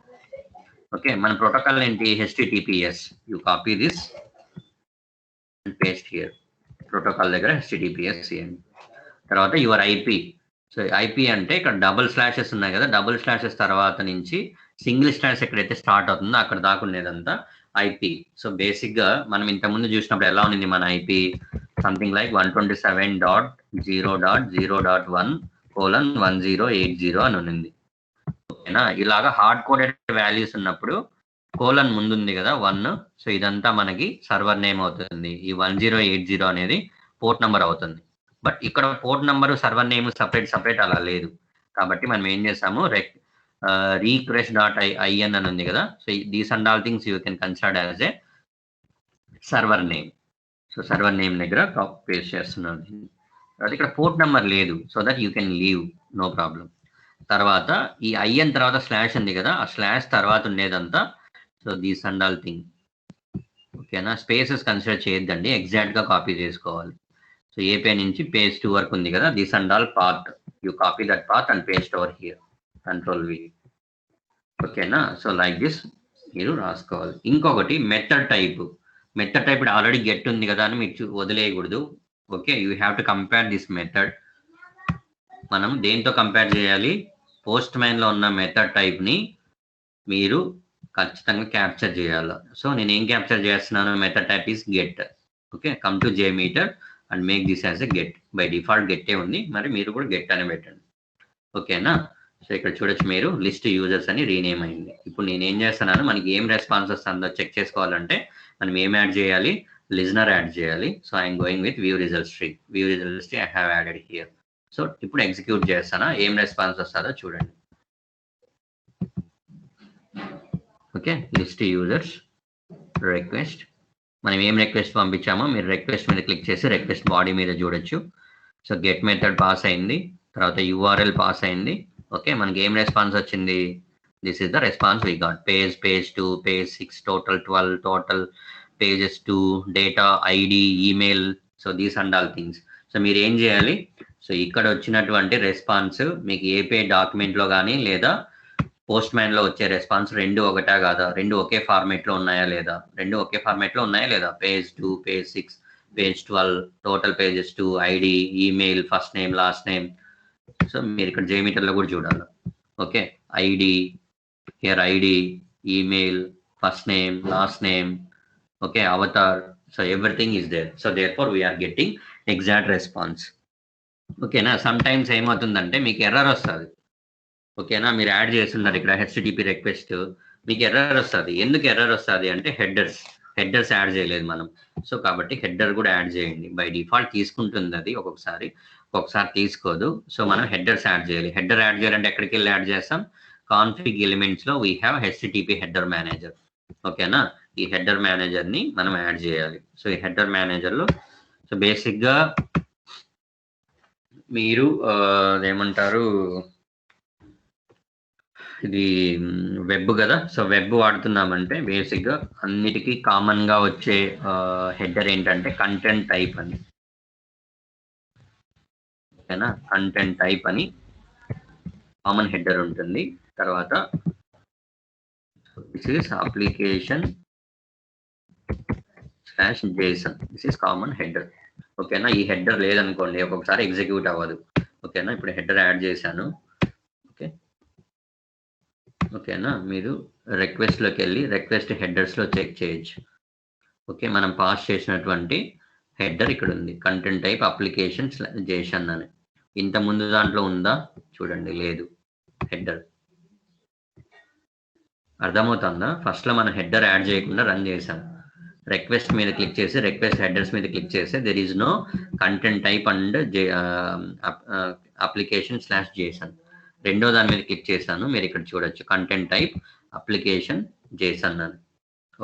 ఓకే, మన ప్రోటోకాల్ ఏంటి, HTTPS. You copy this and paste here. Protocol దగ్గర హెచ్టిటిపిఎస్ చేయండి. తర్వాత యువర్ ఐపీ. సో ఐపీ అంటే ఇక్కడ డబుల్ స్లాషెస్ ఉన్నాయి కదా, డబుల్ స్లాషెస్ తర్వాత నుంచి సింగిల్ స్లాష్ ఎక్కడైతే స్టార్ట్ అవుతుందో అక్కడ దాకా ఉండేదంతా ఐపీ. సో బేసిక్ గా మనం ఇంతకుముందు చూసినప్పుడు ఎలా ఉంది మన ఐపీ, సంథింగ్ లైక్ 127.0.0.1:1080 అని ఉంది. ఓకేనా, ఇలాగా హార్డ్ కోడెడ్ వాల్యూస్ ఉన్నప్పుడు కోలన్ ముందు ఉంది కదా 1. సో ఇదంతా మనకి సర్వర్ నేమ్ అవుతుంది. ఈ 1080 అనేది పోర్ట్ నెంబర్ అవుతుంది. బట్ ఇక్కడ port number server name separate అలా లేదు. కాబట్టి మనం ఏం చేసాము, request.in అని ఉంది కదా. So these and all things you can consider as a server name. So server name దగ్గర పేస్ట్ చేస్తున్నాను. తర్వాత ఇక్కడ పోర్ట్ నెంబర్ లేదు, so that you can leave, no problem. తర్వాత ఈ ఐఎన్ తర్వాత స్లాష్ ఉంది కదా, ఆ స్లాష్ తర్వాత ఉండేదంతా so these and all thing. ఓకేనా, స్పేసెస్ కన్సిడర్ చేయొద్దండి, ఎగ్జాక్ట్గా కాపీ చేసుకోవాలి. సో ఏపీ నుంచి పేజ్ 2 వరకు ఉంది కదా, this and all path, you copy that path and paste over here, control V. ఓకేనా, సో లైక్ దిస్ మీరు రాసుకోవాలి. ఇంకొకటి method type. Method type already get ఉంది కదా అని మీరు వదిలేయకూడదు. Okay, you have to compare this method. మనం దేంతో కంపేర్ చేయాలి, పోస్ట్ మ్యాన్లో ఉన్న మెథడ్ టైప్ని మీరు ఖచ్చితంగా క్యాప్చర్ చేయాలి. సో నేను ఏం క్యాప్చర్ చేస్తున్నాను, method type is get. Okay, come to JMeter and make this as a get. By default గెట్టే ఉంది, మరి మీరు కూడా గెట్ అని పెట్టండి. ఓకేనా, సో ఇక్కడ చూడొచ్చు మీరు లిస్ట్ యూజర్స్ అని రీనేమ్ అయింది. ఇప్పుడు నేను ఏం చేస్తున్నాను, మనకి ఏం రెస్పాన్స్ వస్తుందో చెక్ చేసుకోవాలంటే మనం ఏం యాడ్ చేయాలి, లిజనర్ యాడ్ చేయాలి. So I'm going with view results tree. View results tree I have added here. So ఇప్పుడు ఎగ్జిక్యూట్ చేస్తానా, ఏం రెస్పాన్స్ వస్తుందో చూడండి. ఓకే, లిస్ట్ యూజర్స్ రిక్వెస్ట్, మనం ఏం రిక్వెస్ట్ పంపించామో మీరు రిక్వెస్ట్ మీద క్లిక్ చేసి రిక్వెస్ట్ బాడీ మీద చూడొచ్చు. సో గెట్ మెథడ్ పాస్ అయింది, తర్వాత URL పాస్ అయింది. ఓకే, మనకి ఏం రెస్పాన్స్ వచ్చింది, this is the response we got. Page 2, page 6, total 12, total pages 2, data, ID, email. So these and all things. So మీరు ఏం చేయాలి, సో ఇక్కడ వచ్చినటువంటి రెస్పాన్స్ మీకు ఏపీఐ డాక్యుమెంట్లో కానీ లేదా పోస్ట్ మ్యాన్లో వచ్చే రెస్పాన్స్ రెండు ఒకటా కాదా, రెండు ఒకే ఫార్మేట్లో ఉన్నాయా లేదా, రెండు ఒకే ఫార్మేట్లో ఉన్నాయా లేదా, page 2, page 6, page 12, total pages 2, ID, email, first name, last name. So మీరు ఇక్కడ JMeterలో కూడా చూడాలి. Okay, ID here, ID, email, first name, last name. Okay, avatar. So everything is there. So therefore we're getting exact response. ఓకేనా, సమ్ టైమ్స్ ఏమవుతుందంటే మీకు ఎర్రర్ వస్తుంది. ఓకేనా, మీరు యాడ్ చేస్తున్నారు ఇక్కడ HTTP రిక్వెస్ట్, మీకు ఎర్రర్ వస్తుంది. ఎందుకు ఎర్రర్ వస్తుంది అంటే హెడర్స్ యాడ్ చేయలేదు మనం. సో కాబట్టి హెడర్ కూడా యాడ్ చేయండి. బై డిఫాల్ట్ తీసుకుంటుంది అది, ఒక్కొక్కసారి తీసుకోదు. సో మనం హెడర్స్ యాడ్ చేయాలి. హెడర్ యాడ్ చేయాలంటే ఎక్కడికి వెళ్ళి యాడ్ చేస్తాం, కాన్ఫిగ్ ఎలిమెంట్స్ లో we have HTTP header manager. ఓకేనా, ఈ హెడర్ మేనేజర్ని మనం యాడ్ చేయాలి. సో ఈ హెడర్ మేనేజర్లో సో బేసిక్గా మీరు ఏమంటారు, ఇది వెబ్ కదా. సో వెబ్ వాడుతున్నామంటే బేసిక్గా అన్నిటికీ కామన్గా వచ్చే హెడర్ ఏంటంటే కంటెంట్ టైప్ అని. ఓకేనా, కంటెంట్ టైప్ అని కామన్ హెడర్ ఉంటుంది. తర్వాత this is application /JSON. This is common header. ఓకేనా, ఈ హెడర్ లేదనుకోండి ఒక్కొక్కసారి ఎగ్జిక్యూట్ అవ్వదు. ఓకేనా, ఇప్పుడు హెడర్ యాడ్ చేశాను. ఓకేనా, మీరు రిక్వెస్ట్లోకి వెళ్ళి రిక్వెస్ట్ హెడర్స్లో చెక్ చేయొచ్చు. ఓకే, మనం పాస్ చేసినటువంటి హెడర్ ఇక్కడ ఉంది, కంటెంట్ టైప్ అప్లికేషన్ /JSON అని. ఇంత ముందు దాంట్లో ఉందా చూడండి, లేదు హెడర్. అర్థమవుతుందా, ఫస్ట్లో మనం హెడర్ యాడ్ చేయకుండా రన్ చేసాం. రిక్వెస్ట్ మీద క్లిక్ చేసి రిక్వెస్ట్ హెడర్స్ మీద క్లిక్ చేస్తే there is no content type and application /JSON. రెండో దాని మీద క్లిక్ చేశాను, మీరు ఇక్కడ చూడొచ్చు కంటెంట్ టైప్ అప్లికేషన్ JSON అని.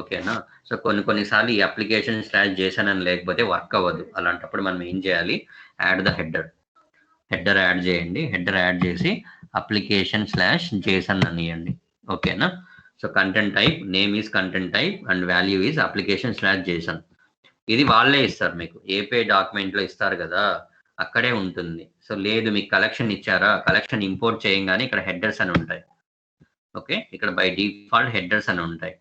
ఓకేనా, సో కొన్నిసార్లు ఈ అప్లికేషన్ /JSON అని లేకపోతే వర్క్ అవ్వదు. అలాంటప్పుడు మనం ఏం చేయాలి, యాడ్ ద హెడర్ యాడ్ చేయండి. హెడర్ యాడ్ చేసి application/json అనియండి. ఓకేనా? So content type name is content type and value is application/json. ఇది వాళ్ళే ఇస్తారు మీకు ఏపీఐ డాక్యుమెంట్ లో ఇస్తారు కదా, అక్కడే ఉంటుంది. సో లేదు మీకు కలెక్షన్ ఇచ్చారా, కలెక్షన్ ఇంపోర్ట్ చేయంగానే ఇక్కడ హెడర్స్ అని ఉంటాయి. ఓకే, ఇక్కడ బై డిఫాల్ట్ హెడర్స్ అని ఉంటాయి.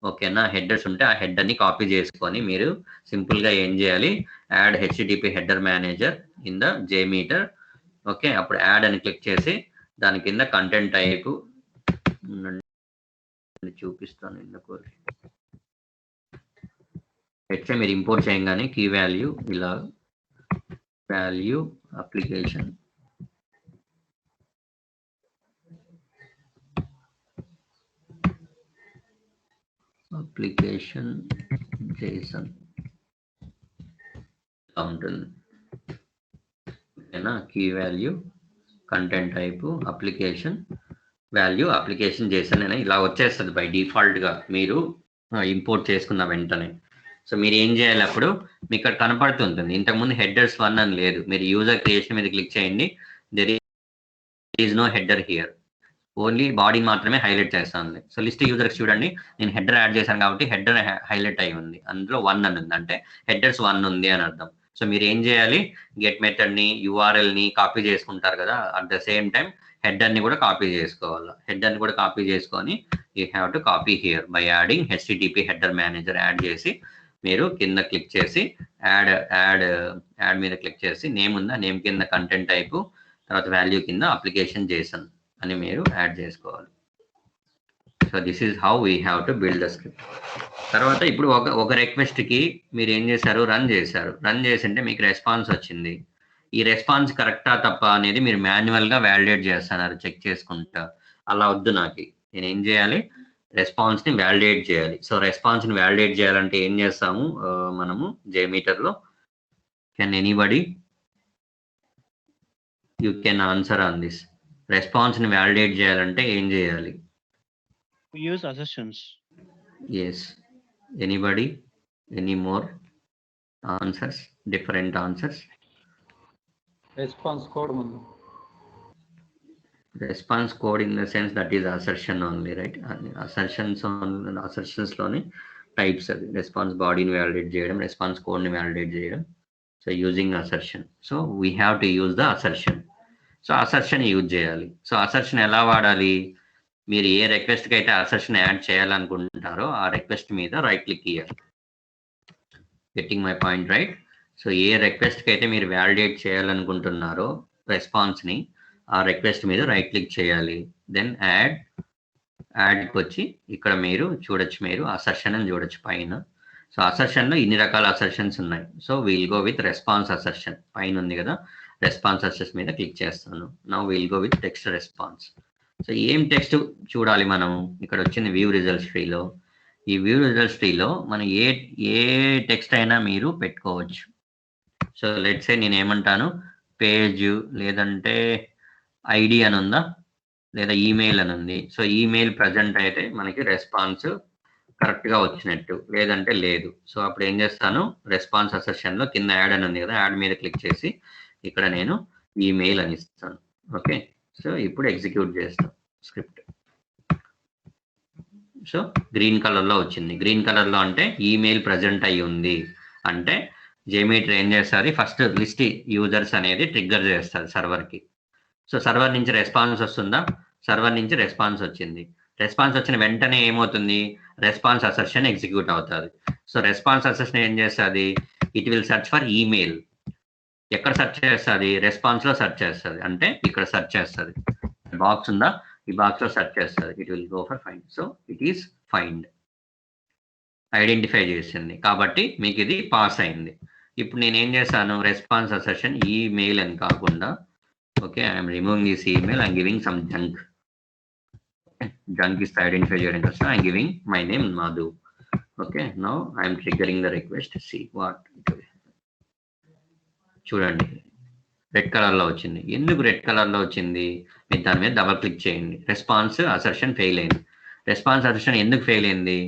ఓకేనా? హెడర్స్ ఉంటే ఆ హెడర్ ని కాపీ చేసుకొని మీరు సింపుల్ గా ఏం చేయాలి, add HTTP header manager in the JMeter. Okay, అప్పుడు యాడ్ అని క్లిక్ చేసి దాని కింద కంటెంట్ టైప్ చూపిస్తాను. ఇందుకు హెచ్ మీరు ఇంపోర్ట్ చేయగానే కీ వాల్యూ ఇలా వాల్యూ అప్లికేషన్ JSON ఉంటుంది. ఓకేనా? Key value content type application value application JSON అని ఇలా వచ్చేస్తుంది బై డిఫాల్ట్ గా మీరు ఇంపోర్ట్ చేసుకున్న వెంటనే. సో మీరు ఏం చేయాలి, అప్పుడు మీకు ఇక్కడ కనపడుతుంటుంది. ఇంతకుముందు హెడర్స్ 1 అని లేదు. మీరు యూజర్ క్రియేషన్ మీద క్లిక్ చేయండి, there is no header here, only body మాత్రమే హైలైట్ చేస్తుంది. సో లిస్ట్ యూజర్స్ చూడండి, నేను హెడర్ యాడ్ చేశాను కాబట్టి హెడర్ హైలైట్ అయి ఉంది, అందులో 1 అని ఉంది, అంటే హెడర్స్ 1 ఉంది అని అర్థం. సో మీరు ఏం చేయాలి, గెట్ మెథడ్ ని URL ని కాపీ చేసుకుంటారు కదా, at the same time header ని కూడా కాపీ చేసుకోవాలి. హెడర్ ని కూడా కాపీ చేసుకొని you have to copy here by adding HTTP header manager add చేసి మీరు కింద క్లిక్ చేసి యాడ్ మీద క్లిక్ చేసి నేమ్ ఉందా, నేమ్ కింద కంటెంట్ టైపు, తర్వాత వాల్యూ కింద అప్లికేషన్ JSON అని మీరు యాడ్ చేసుకోవాలి. So this is how we have to build the script. తర్వాత ఇప్పుడు ఒక రిక్వెస్ట్ కి మీరు ఏం చేశారు, రన్ చేసింటే మీకు రెస్పాన్స్ వచ్చింది. ఈ రెస్పాన్స్ కరెక్టా తప్ప అనేది మీరు మాన్యువల్ గా వ్యాలిడేట్ చేస్తున్నారు, చెక్ చేసుకుంటా. అలా వద్దు నాకు. నేను ఏం చేయాలి, రెస్పాన్స్ ని వ్యాలిడేట్ చేయాలి. సో రెస్పాన్స్ ని వ్యాలిడేట్ చేయాలంటే ఏం చేస్తాము, మనము JMeter లో can anybody you can answer on this. Response ని వ్యాలిడేట్ చేయాలంటే ఏం చేయాలి, use assertions. yes, anybody, any more answers, different answers? Response code mundu. Response code in the sense that is assertion only, right? Assertions loni types అది. రెస్పాన్స్ బాడీని వ్యాలిడేట్ చేయడం, రెస్పాన్స్ కోడ్ ని వ్యాలిడేట్ చేయడం. So using assertion. So we have to use the assertion. So assertion use చేయాలి. సో అసర్షన్ ఎలా వాడాలి, మీరు ఏ రిక్వెస్ట్కి అయితే అసర్షన్ యాడ్ చేయాలనుకుంటున్నారో ఆ రిక్వెస్ట్ మీద రైట్ క్లిక్ ఇవ్వాలి. Getting my point right? So ఏ రిక్వెస్ట్కి అయితే మీరు వ్యాలిడేట్ చేయాలనుకుంటున్నారో రెస్పాన్స్ని, ఆ రిక్వెస్ట్ మీద రైట్ క్లిక్ చేయాలి. దెన్ యాడ్కి వచ్చి ఇక్కడ మీరు చూడొచ్చు, మీరు అసర్షన్ అని చూడొచ్చు పైన. సో అసర్షన్లో ఇన్ని రకాల అసర్షన్స్ ఉన్నాయి. So we'll go with response assertion. పైన ఉంది కదా రెస్పాన్స్ అసర్షన్ మీద క్లిక్ చేస్తాను. Now we'll go with text response. So ఏం టెక్స్ట్ చూడాలి మనం, ఇక్కడ వచ్చింది వ్యూ రిజల్ట్స్ ట్రీలో. ఈ వ్యూ రిజల్ట్స్ ట్రీలో మనం ఏ టెక్స్ట్ అయినా మీరు పెట్టుకోవచ్చు. సో లెట్స్ సే నేను ఏమంటాను, పేజ్ లేదంటే ఐడి అని ఉందా, లేదా ఈమెయిల్ అని ఉంది. సో ఈమెయిల్ ప్రజెంట్ అయితే మనకి రెస్పాన్స్ కరెక్ట్గా వచ్చినట్టు, లేదంటే లేదు. సో అప్పుడు ఏం చేస్తాను, రెస్పాన్స్ అసెషన్లో కింద యాడ్ అని ఉంది కదా, యాడ్ మీద క్లిక్ చేసి ఇక్కడ నేను ఈమెయిల్ అని ఇస్తాను. ఓకే, సో ఇప్పుడు ఎగ్జిక్యూట్ చేస్తాం స్క్రిప్ట్. సో గ్రీన్ కలర్లో వచ్చింది. గ్రీన్ కలర్లో అంటే ఈమెయిల్ ప్రజెంట్ అయ్యి ఉంది అంటే JMeter ఏం చేస్తుంది, ఫస్ట్ లిస్ట్ యూజర్స్ అనేది ట్రిగ్గర్ చేస్తుంది సర్వర్కి. సో సర్వర్ నుంచి రెస్పాన్స్ వస్తుందా, సర్వర్ నుంచి రెస్పాన్స్ వచ్చింది. రెస్పాన్స్ వచ్చిన వెంటనే ఏమవుతుంది, రెస్పాన్స్ అసర్షన్ ఎగ్జిక్యూట్ అవుతుంది. సో రెస్పాన్స్ అసర్షన్ ఏం చేస్తుంది, it will search for email. ఎక్కడ సెర్చ్ చేస్తుంది, రెస్పాన్స్లో సెర్చ్ చేస్తుంది, అంటే ఇక్కడ సెర్చ్ చేస్తుంది. బాక్స్ ఉందా, ఈ బాక్స్లో సెర్చ్ చేస్తుంది. It will go for find. So it is find, identify చేసింది కాబట్టి మీకు ఇది పాస్ అయింది. ఇప్పుడు నేను ఏం చేశాను, రెస్పాన్స్ అసర్షన్ ఈమెయిల్ అని కాకుండా, okay I'm removing this email, I'm giving some junk. Junk is identify చేయడం కోసం I'm giving my name Madhu. Okay, now I'm triggering the request. See what, చూడండి రెడ్ కలర్లో వచ్చింది. ఎందుకు రెడ్ కలర్లో వచ్చింది, మీరు దాని మీద డబల్ క్లిక్ చేయండి. రెస్పాన్స్ అసర్షన్ ఫెయిల్ అయింది. రెస్పాన్స్ అసర్షన్ ఎందుకు ఫెయిల్ అయింది,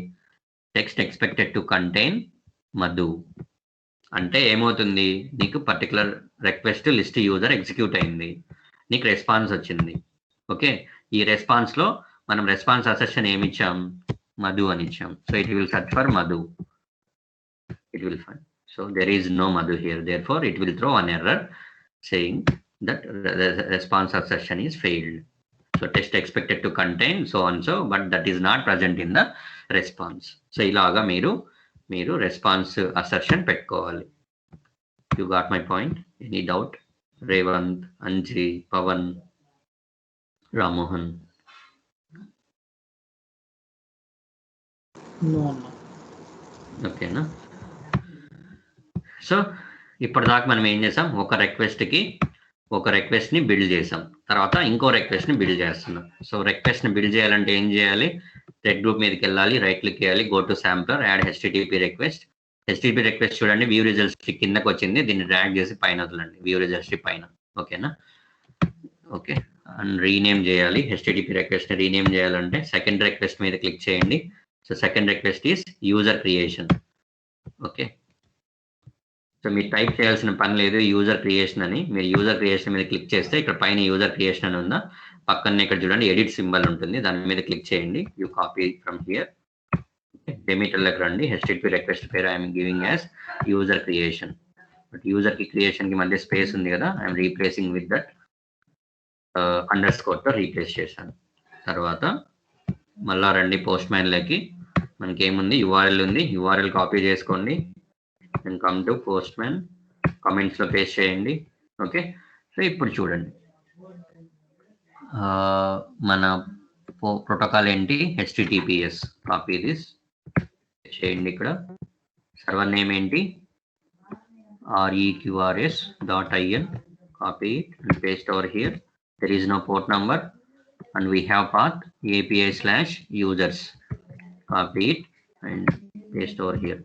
text expected to contain Madhu అంటే ఏమవుతుంది, నీకు particular request list user execute అయింది, నీకు రెస్పాన్స్ వచ్చింది. ఓకే, ఈ రెస్పాన్స్ లో మనం రెస్పాన్స్ అసెషన్ ఏమి ఇచ్చాం, మధు అని ఇచ్చాం. So it will search for Madhu, it will find. So there is no Madhu here, therefore it will throw an error saying that the response assertion is failed. So test expected to contain so and so, but that is not present in the response. So ilaga మీరు response assertion pettukovali. You got my point? Any doubt? Revant, Anji, Pavan, Ramohan. No. Okay na? So ఇప్పటిదాకా మనం ఏం చేసాం, ఒక రిక్వెస్ట్ని బిల్డ్ చేసాం, తర్వాత ఇంకో రిక్వెస్ట్ని బిల్డ్ చేస్తున్నాం. సో రిక్వెస్ట్ని బిల్డ్ చేయాలంటే ఏం చేయాలి, థ్రెడ్ గ్రూప్ మీదకి వెళ్ళాలి, రైట్ క్లిక్ చేయాలి, go to sampler, add HTTP request. HTTP request చూడండి వ్యూ రిజల్ట్స్ కిందకి వచ్చింది, దీన్ని డ్రాగ్ చేసి పైన వదలండి, వ్యూ రిజల్ట్స్ పైన. ఓకేనా? ఓకే, అండ్ రీనేమ్ చేయాలి. హెచ్టిటిపి రిక్వెస్ట్ని రీనేమ్ చేయాలంటే సెకండ్ రిక్వెస్ట్ మీద క్లిక్ చేయండి. So second request is user creation. Okay, so మీరు టైప్ చేయాల్సిన పని లేదు యూజర్ క్రియేషన్ అని. మీరు యూజర్ క్రియేషన్ మీద క్లిక్ చేస్తే ఇక్కడ పైన యూజర్ క్రియేషన్ అని ఉందా, పక్కనే ఇక్కడ చూడండి ఎడిట్ సింబల్ ఉంటుంది, దాని మీద క్లిక్ చేయండి. యూ కాపీ ఫ్రమ్ హియర్, జెమీటర్లోకి రండి, హెచ్టిటిపి రిక్వెస్ట్ పేరు I'm giving as user creation. But user కి క్రియేషన్ కి మధ్య స్పేస్ ఉంది కదా, I'm replacing with that under score తో రీప్లేస్ చేశాను. తర్వాత మళ్ళా రండి పోస్ట్ మ్యాన్లోకి, మనకి ఏముంది యూఆర్ఎల్ ఉంది, యూఆర్ఎల్ కాపీ చేసుకోండి and come to post man, comments లో పేస్ట్ చేయండి. ఓకే, సో ఇప్పుడు చూడండి మన ప్రోటోకాల్ ఏంటి, హెచ్టిటిపిఎస్. కాపీ దిస్ చేయండి, ఇక్కడ సర్వర్ నేమ్ ఏంటి, reqrs.in, copy it and paste over here. There is no port number and we have path API/users. Copy it and paste over here.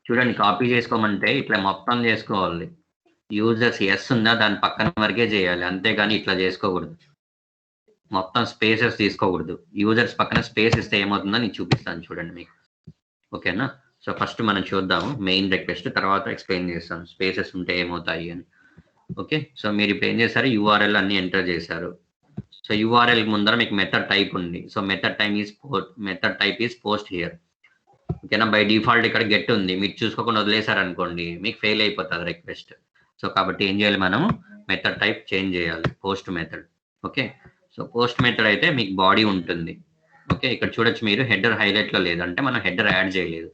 చూడండి కాపీ చేసుకోమంటే ఇట్లా మొత్తం చేసుకోవాలి. యూజర్స్ ఎస్ ఉందా దాని పక్కన వరకే చేయాలి, అంతేగాని ఇట్లా చేసుకోకూడదు, మొత్తం స్పేసెస్ తీసుకోకూడదు. యూజర్స్ పక్కన స్పేస్ ఇస్తే ఏమవుతుందో నేను చూపిస్తాను చూడండి మీకు. ఓకేనా? సో ఫస్ట్ మనం చూద్దాము మెయిన్ రిక్వెస్ట్, తర్వాత ఎక్స్ప్లెయిన్ చేస్తాను స్పేసెస్ ఉంటే ఏమవుతాయి అని. ఓకే, సో మీరు ఇప్పుడు ఏం చేశారు, యూఆర్ఎల్ అన్ని ఎంటర్ చేశారు. సో యూఆర్ఎల్ ముందర మీకు మెథడ్ టైప్ ఉంది. So method type is post here. ఓకేనా? బై డిఫాల్ట్ ఇక్కడ గెట్ ఉంది, మీరు చూసుకోకుండా వదిలేశారు అనుకోండి మీకు ఫెయిల్ అయిపోతుంది రిక్వెస్ట్. సో కాబట్టి ఏం చేయాలి, మనము మెథడ్ టైప్ చేంజ్ చేయాలి, post method. Okay, so post method అయితే మీకు బాడీ ఉంటుంది. ఓకే, ఇక్కడ చూడొచ్చు మీరు హెడర్ హైలైట్ లో లేదంటే మనం హెడర్ యాడ్ చేయలేదు.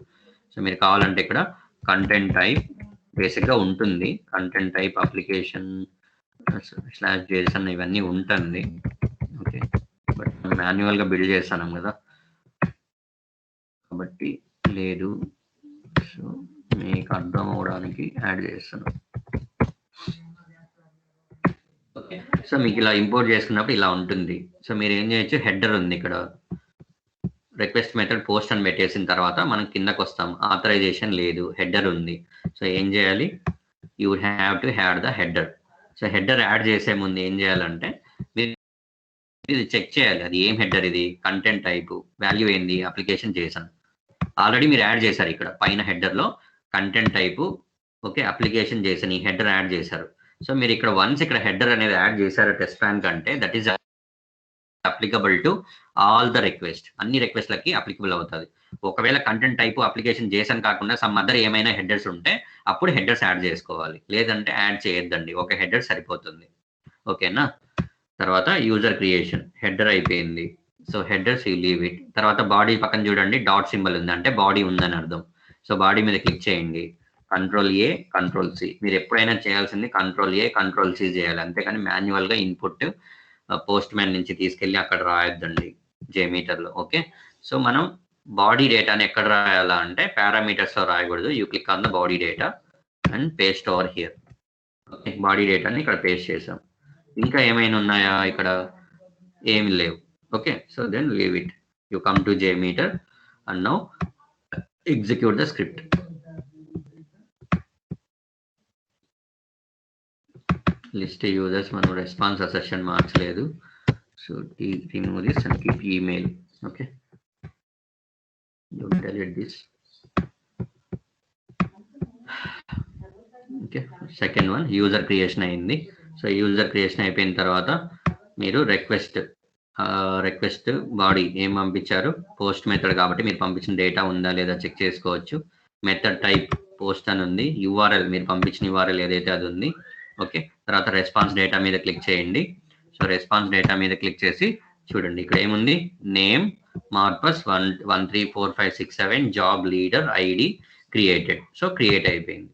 సో మీరు కావాలంటే ఇక్కడ కంటెంట్ టైప్ బేసిక్ గా ఉంటుంది, కంటెంట్ టైప్ అప్లికేషన్ /JSON ఇవన్నీ ఉంటుంది. ఓకే, బట్ మాన్యువల్ గా బిల్డ్ చేస్తాను కదా కాబట్టి లేదు. సో మీకు అర్థం అవడానికి యాడ్ చేస్తాను. ఓకే, సో మీకు ఇలా ఇంపోర్ట్ చేసుకున్నప్పుడు ఇలా ఉంటుంది. సో మీరు ఏం చేయొచ్చు, హెడర్ ఉంది ఇక్కడ, రిక్వెస్ట్ మెథడ్ పోస్ట్ అని పెట్టేసిన తర్వాత మనం కిందకు వస్తాం, ఆథరైజేషన్ లేదు, హెడర్ ఉంది. సో ఏం చేయాలి, you have to add the header. So header add చేసే ముందు ఏం చేయాలంటే మీరు ఇది చెక్ చేయాలి, అది ఏం హెడర్, ఇది కంటెంట్ టైప్, వాల్యూ ఏంది, అప్లికేషన్ JSON. ఆల్రెడీ మీరు యాడ్ చేశారు ఇక్కడ పైన హెడర్ లో content type, okay, application JSON, ఈ హెడర్ యాడ్ చేశారు. సో మీరు ఇక్కడ వన్స్ ఇక్కడ హెడర్ అనేది యాడ్ చేశారు టెస్ట్ ప్యాన్ కంటే, that is applicable to all the request, అన్ని రిక్వెస్ట్లకి అప్లికబుల్ అవుతుంది. ఒకవేళ కంటెంట్ టైప్ అప్లికేషన్ JSON కాకుండా సమ్ అదర్ ఏమైనా హెడర్స్ ఉంటే అప్పుడు హెడర్స్ యాడ్ చేసుకోవాలి, లేదంటే యాడ్ చేయొద్దండి, ఒక హెడర్ సరిపోతుంది. ఓకేనా? తర్వాత యూజర్ క్రియేషన్, హెడర్ అయిపోయింది. So headers you leave it. తర్వాత బాడీ పక్కన చూడండి డాట్ సింబల్ ఉంది, అంటే బాడీ ఉందని అర్థం. సో బాడీ మీద క్లిక్ చేయండి, Ctrl+A Ctrl+C. మీరు ఎప్పుడైనా చేయాల్సింది Ctrl+A Ctrl+C చేయాలి, అంతేకాని మాన్యువల్ గా ఇన్పుట్ పోస్ట్ మ్యాన్ నుంచి తీసుకెళ్ళి అక్కడ రాయొద్దండి జేమీటర్ లో. ఓకే, సో మనం బాడీ డేటాని ఎక్కడ రాయాలా అంటే పారామీటర్స్ లో రాయకూడదు. You click on the body data and paste over here. Okay, body డేటాని ఇక్కడ పేస్ట్ చేసాం. ఇంకా ఏమైనా ఉన్నాయా, ఇక్కడ ఏమి లేవు. Okay, so then leave it. You come to JMeter and now execute the script. List users మనం రెస్పాన్స్ అసెషన్ మార్చలేదు. So remove this and keep email. Okay, don't delete this. Okay, second one user creation అయింది. సో యూజర్ క్రియేషన్ అయిపోయిన తర్వాత మీరు రిక్వెస్ట్ రిక్వెస్ట్ బాడీ ఏం పంపించారు, పోస్ట్ మెథడ్ కాబట్టి మీరు పంపించిన డేటా ఉందా లేదా చెక్ చేసుకోవచ్చు. మెథడ్ టైప్ పోస్ట్ అని ఉంది, యూఆర్ఎల్ మీరు పంపించిన యూఆర్ఎల్ ఏదైతే అది ఉంది. ఓకే, తర్వాత రెస్పాన్స్ డేటా మీద క్లిక్ చేయండి. సో రెస్పాన్స్ డేటా మీద క్లిక్ చేసి చూడండి, ఇక్కడ ఏముంది, name Morpheus 13456 job leader ID created. So create అయిపోయింది.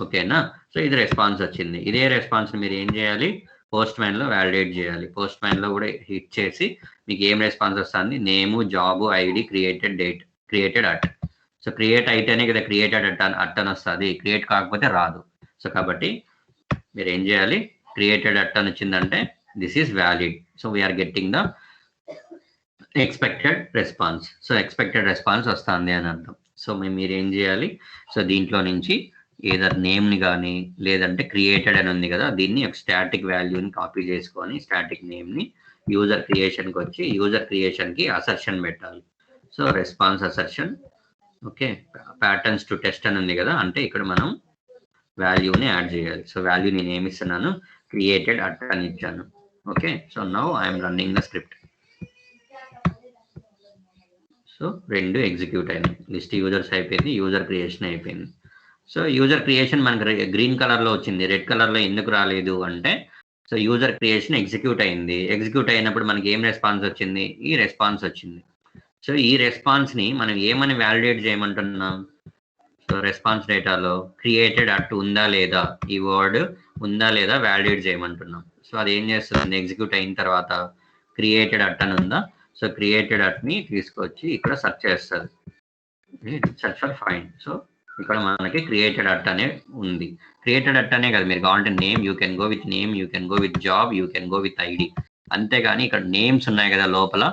ఓకేనా, సో ఇది రెస్పాన్స్ వచ్చింది. ఇదే రెస్పాన్స్ మీరు ఏం చేయాలి, పోస్ట్ మ్యాన్ లో వ్యాలిడేట్ చేయాలి. పోస్ట్ మ్యాన్ లో కూడా హిట్ చేసి మీకు ఏం రెస్పాన్స్ వస్తుంది, name job ID created date created at. So create అయితేనే కదా క్రియేటెడ్ అట్ అని వస్తుంది, క్రియేట్ కాకపోతే రాదు. సో కాబట్టి మీరు ఏం చేయాలి, క్రియేటెడ్ అట్ అని వచ్చిందంటే this is valid. So we're getting the expected response. So expected response వస్తుంది అని అర్థం. సో మీరు ఏం చేయాలి, సో దీంట్లో నుంచి ఏదర్ నేమ్ని కానీ లేదంటే క్రియేటెడ్ అని ఉంది కదా, దీన్ని ఒక స్టాటిక్ వాల్యూని కాపీ చేసుకొని స్టాటిక్ నేమ్ని యూజర్ క్రియేషన్కి వచ్చి యూజర్ క్రియేషన్కి అసర్షన్ పెట్టాలి. So response assertion. Okay, patterns to test అని ఉంది కదా, అంటే ఇక్కడ మనం వాల్యూని యాడ్ చేయాలి. సో వాల్యూ నేను ఏమి ఇస్తున్నాను, క్రియేటెడ్ అట్ అని ఇచ్చాను. Okay, so now I'm running the script. So రెండు ఎగ్జిక్యూట్ అయినాయి, లిస్ట్ యూజర్స్ అయిపోయింది, యూజర్ క్రియేషన్ అయిపోయింది. సో యూజర్ క్రియేషన్ మనకి గ్రీన్ కలర్లో వచ్చింది, రెడ్ కలర్లో ఎందుకు రాలేదు అంటే, సో యూజర్ క్రియేషన్ ఎగ్జిక్యూట్ అయింది. ఎగ్జిక్యూట్ అయినప్పుడు మనకి ఏం రెస్పాన్స్ వచ్చింది, ఈ రెస్పాన్స్ వచ్చింది. సో ఈ రెస్పాన్స్ని మనం ఏమని వ్యాలిడేట్ చేయమంటున్నాం, సో రెస్పాన్స్ డేటాలో క్రియేటెడ్ అట్ ఉందా లేదా, ఈ వర్డ్ ఉందా లేదా వ్యాలిడేట్ చేయమంటున్నాం. సో అది ఏం చేస్తుంది, ఎగ్జిక్యూట్ అయిన తర్వాత క్రియేటెడ్ అట్ అని ఉందా, సో క్రియేటెడ్ అట్ని తీసుకొచ్చి ఇక్కడ సెర్చ్ చేస్తుంది, సెర్చ్ ఫర్ ఫైండ్. సో ఇక్కడ మనకి క్రియేటెడ్ అట్ అనే ఉంది. క్రియేటెడ్ అట్ అనే కదా, మీరు కావాలంటే name you can go with name, you can go with job, you can go with ID. అంతేగాని ఇక్కడ నేమ్స్ ఉన్నాయి కదా లోపల,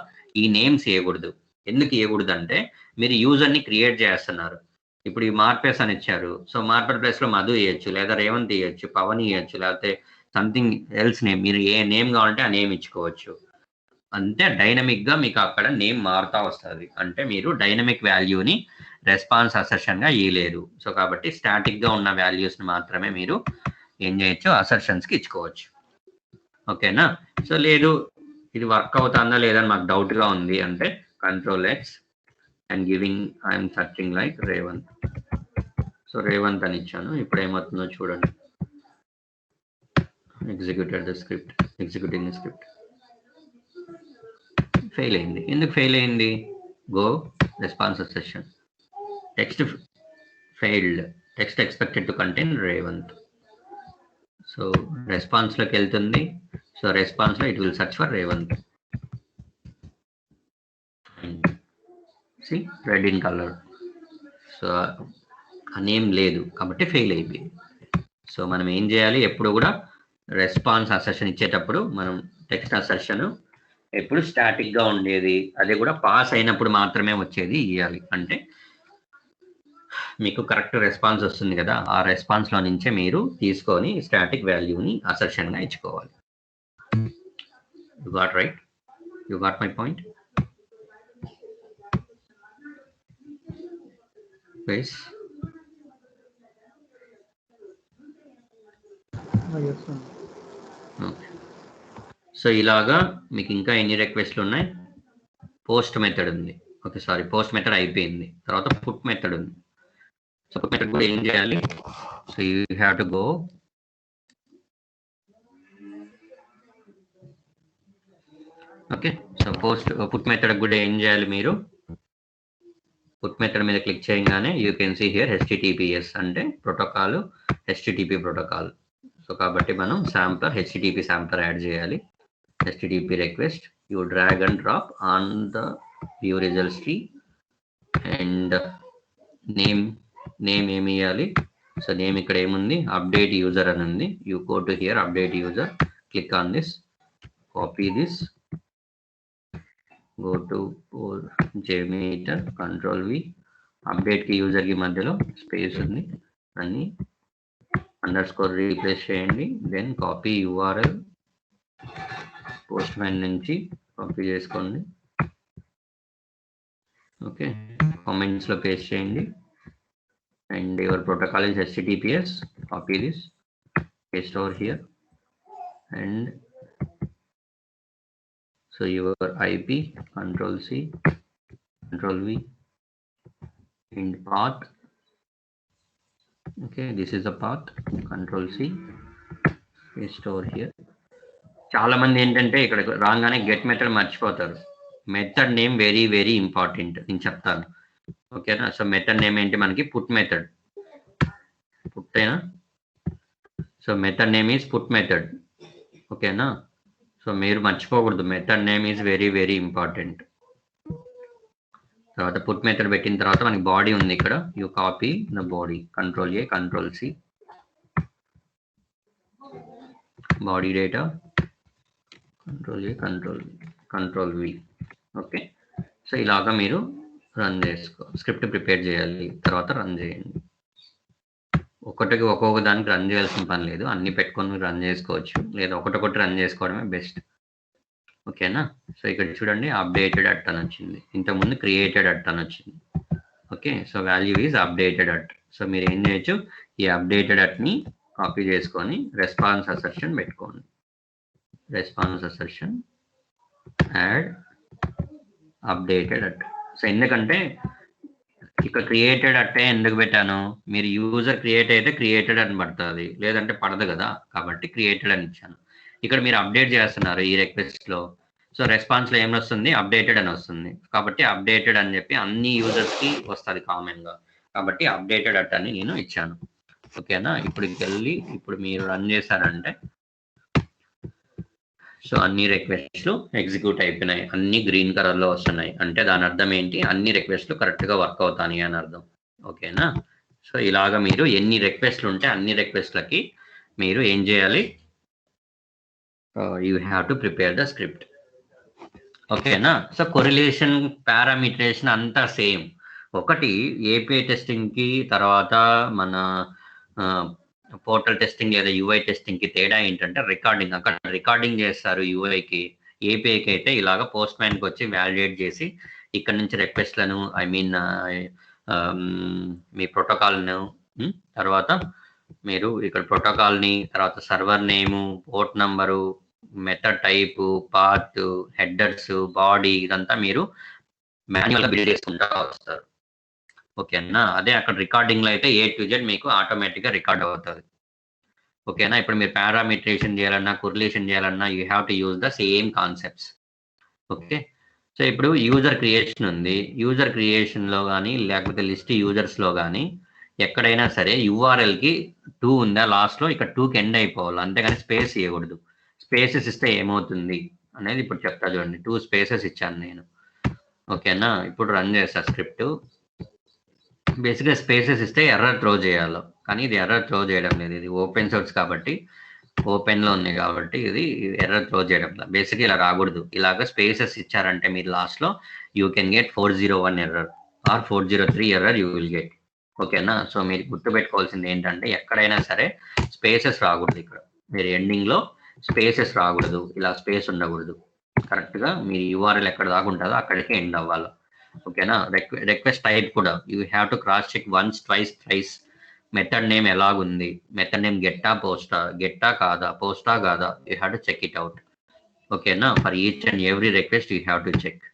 ఈ నేమ్స్ ఇవ్వకూడదు. ఎందుకు ఇవ్వకూడదు అంటే, మీరు యూజర్ని క్రియేట్ చేస్తున్నారు. ఇప్పుడు ఈ మార్పెస్ అని ఇచ్చారు, సో మార్పెట్ ప్లేస్లో మధు ఇవ్వచ్చు, లేదా రేవంత్ ఇవ్వచ్చు, పవన్ ఇవ్వచ్చు, లేకపోతే సంథింగ్ ఎల్స్ నేమ్, మీరు ఏ నేమ్ కావాలంటే ఆ నేమ్ ఇచ్చుకోవచ్చు. అంతే డైనమిక్గా మీకు అక్కడ నేమ్ మారుతా వస్తుంది. అంటే మీరు డైనమిక్ వాల్యూని రెస్పాన్స్ అసర్షన్గా ఇవ్వలేరు. సో కాబట్టి స్టాటిక్గా ఉన్న వాల్యూస్ని మాత్రమే మీరు ఏం చేయొచ్చు, అసర్షన్స్కి ఇచ్చుకోవచ్చు. ఓకేనా, సో లేదు ఇది వర్క్ అవుతుందా లేదని మాకు డౌట్గా ఉంది అంటే Ctrl+X and giving I'm searching like Revanth. So Revanth అని ఇచ్చాను. ఇప్పుడు ఏమవుతుందో చూడండి, ఎగ్జిక్యూటింగ్ ద స్క్రిప్ట్ ఫెయిల్ అయింది. ఎందుకు ఫెయిల్ అయింది, go response assertion, text failed, text expected to contain Revanth. So రెస్పాన్స్లోకి వెళ్తుంది. సో రెస్పాన్స్లో it will search for Revanth. See red in colour. So ఆ నేమ్ లేదు కాబట్టి ఫెయిల్ అయిపోయింది. సో మనం ఏం చేయాలి, ఎప్పుడు కూడా రెస్పాన్స్ అసర్షన్ ఇచ్చేటప్పుడు మనం టెక్స్ట్ అసర్షన్ ఎప్పుడు స్టాటిక్గా ఉండేది, అది కూడా పాస్ అయినప్పుడు మాత్రమే వచ్చేది ఇవ్వాలి. అంటే మీకు కరెక్ట్ రెస్పాన్స్ వస్తుంది కదా, ఆ రెస్పాన్స్లో నుంచే మీరు తీసుకొని స్టాటిక్ వాల్యూని అసర్షన్గా ఇచ్చుకోవాలి. You got right, you got my point guys? Okay, so ఇలాగా మీకు ఇంకా ఎన్ని రిక్వెస్ట్లు ఉన్నాయి, పోస్ట్ మెథడ్ ఉంది. ఓకే సారీ, పోస్ట్ మెథడ్ అయిపోయింది. తర్వాత పుట్ మెథడ్ ఉంది. సో పుట్ మెథడ్ కూడా ఏం చేయాలి, so you have to go okay. So put method కూడా ఏం చేయాలి, మీరు పుట్ మెథడ్ మీద క్లిక్ చేయగానే you can see here HTTPS అంటే ప్రోటోకాల్, HTTP ప్రోటోకాల్. సో కాబట్టి మనం శాంప్లర్ HTTP శాంప్లర్ యాడ్ చేయాలి. HTTP request you drag and drop on the view results tree and name ఏమి ఇవ్వాలి. సో నేమ్ ఇక్కడ ఏముంది, అప్డేట్ యూజర్ అని ఉంది. You go to here update user, click on this, copy this, go to JMeter, Ctrl+V, update కి యూజర్ కి మధ్యలో స్పేస్ ఉంది అని అండర్స్కోర్ రీప్లేస్ చేయండి. Then copy URL Postman నుంచి కాపీ చేసుకోండి. ఓకే, కామెంట్స్ లో పేస్ట్ చేయండి. And your protocol is HTTPS, copy this, paste over here. And So your IP, Control C, Control V, in path. Okay, this is a path. Control C, paste over here. చాలా మంది ఏంటంటే ఇక్కడ రాగానే గెట్ మెథడ్ మర్చిపోతారు. Method name very very important, నేను చెప్తాను. ఓకేనా? సో మెథడ్ నేమ్ ఏంటి మనకి? Put method. పుట్టేనా? So method name is put method. ఓకేనా? సో మీరు మర్చిపోకూడదు, method name is very very important. తర్వాత పుట్ మెథడ్ పెట్టిన తర్వాత మనకి బాడీ ఉంది ఇక్కడ. You copy the body, control A, control C, body data, control A, control V. Okay, so ఇలాగా మీరు రన్ చేసుకో, స్క్రిప్ట్ ప్రిపేర్ చేయాలి, తర్వాత రన్ చేయండి. ఒక్కొక్క దానికి రన్ చేయాల్సిన పని లేదు, అన్ని పెట్టుకొని రన్ చేసుకోవచ్చు, లేదా ఒకటొకటి రన్ చేసుకోవడమే బెస్ట్. ఓకేనా? సో ఇక్కడ చూడండి, అప్డేటెడ్ అట్ అని వచ్చింది, ఇంతకుముందు క్రియేటెడ్ అట్ అని వచ్చింది. Okay, so value is updated at. So మీరు ఏం చేయొచ్చు, ఈ అప్డేటెడ్ అట్ని కాపీ చేసుకొని రెస్పాన్స్ అసర్షన్ పెట్టుకోండి. Response assertion add updated at. So ఎందుకంటే ఇక్కడ క్రియేటెడ్ అట్టే ఎందుకు పెట్టాను, మీరు యూజర్ క్రియేట్ అయితే క్రియేటెడ్ అని పడుతుంది, లేదంటే పడదు కదా, కాబట్టి క్రియేటెడ్ అని ఇచ్చాను. ఇక్కడ మీరు అప్డేట్ చేస్తున్నారు ఈ రిక్వెస్ట్లో, సో రెస్పాన్స్లో ఏం వస్తుంది, అప్డేటెడ్ అని వస్తుంది, కాబట్టి అప్డేటెడ్ అని చెప్పి అన్ని యూజర్స్కి వస్తుంది కామన్గా, కాబట్టి అప్డేటెడ్ అట్ అని నేను ఇచ్చాను. ఓకేనా? ఇప్పుడు వెళ్ళి ఇప్పుడు మీరు రన్ చేశారంటే సో అన్ని రిక్వెస్ట్లు ఎగ్జిక్యూట్ అయిపోయినాయి, అన్ని గ్రీన్ కలర్లో వస్తున్నాయి, అంటే దాని అర్థం ఏంటి, అన్ని రిక్వెస్ట్లు కరెక్ట్గా వర్క్ అవుతాయి అని అర్థం. ఓకేనా? సో ఇలాగ మీరు ఎన్ని రిక్వెస్ట్లు ఉంటే అన్ని రిక్వెస్ట్లకి మీరు ఏం చేయాలి, you have to prepare the script. ఓకేనా? సో కొరిలేషన్, పారామీటరేషన్ అంతా సేమ్. ఒకటి ఏపీఐ టెస్టింగ్కి తర్వాత మన పోర్టల్ టెస్టింగ్ లేదా యూఐ టెస్టింగ్కి తేడా ఏంటంటే రికార్డింగ్, అక్కడ రికార్డింగ్ చేస్తారు యూఐకి, ఏపీఐకి అయితే ఇలాగ పోస్ట్ మ్యాన్కి వచ్చి వ్యాలిడేట్ చేసి ఇక్కడ నుంచి రిక్వెస్ట్లను మీ ప్రోటోకాల్ను, తర్వాత మీరు ఇక్కడ ప్రోటోకాల్ని, తర్వాత server name, port number, method type, path, headers, body, ఇదంతా మీరు మాన్యువల్గా బిల్డ్ చేసుకుంటూ వస్తారు. ఓకేనా? అదే అక్కడ రికార్డింగ్లో అయితే A to Z మీకు ఆటోమేటిక్గా రికార్డ్ అవుతుంది. ఓకేనా? ఇప్పుడు మీరు పారామీటరేషన్ చేయాలన్నా, కొరిలేషన్ చేయాలన్నా you have to use the same concepts. Okay, so ఇప్పుడు యూజర్ క్రియేషన్ ఉంది, యూజర్ క్రియేషన్లో కానీ లేకపోతే లిస్ట్ యూజర్స్లో కానీ ఎక్కడైనా సరే URLకి 2 ఉందా లాస్ట్లో, ఇక్కడ 2కి ఎండ్ అయిపోవాలి, అంతేగాని స్పేస్ ఇవ్వకూడదు. స్పేసెస్ ఇస్తే ఏమవుతుంది అనేది ఇప్పుడు చెప్తా చూడండి. 2 స్పేసెస్ ఇచ్చాను నేను. ఓకేనా? ఇప్పుడు రన్ చేస్తా స్క్రిప్ట్. బేసిక్గా స్పేసెస్ ఇస్తే ఎర్రర్ త్రో చేయాలి, కానీ ఇది ఎర్రర్ త్రో చేయడం లేదు, ఇది ఓపెన్ సోర్స్ కాబట్టి, ఓపెన్లో ఉంది కాబట్టి ఇది ఎర్రర్ త్రో చేయడం లేదు. బేసిక్గా ఇలా రాకూడదు, ఇలాగ స్పేసెస్ ఇచ్చారంటే మీరు లాస్ట్లో you can get 401 error or 403 error you will get. ఓకేనా? సో మీరు గుర్తుపెట్టుకోవాల్సింది ఏంటంటే ఎక్కడైనా సరే స్పేసెస్ రాకూడదు, ఇక్కడ మీరు ఎండింగ్లో స్పేసెస్ రాకూడదు, ఇలా స్పేస్ ఉండకూడదు, కరెక్ట్గా మీరు URL ఎక్కడ దాకా ఉంటుందో అక్కడికి ఎండ్ అవ్వాలి. ఓకేనా? రిక్వెస్ట్ టైప్ కూడా you have to cross check once, twice, thrice. Method name ఎలాగుంది, మెథడ్ నేమ్ గెట్టా పోస్టా, గెట్టా కాదా, పోస్టా కాదా, you have to check it out. ఓకేనా? For each and every request you have to check.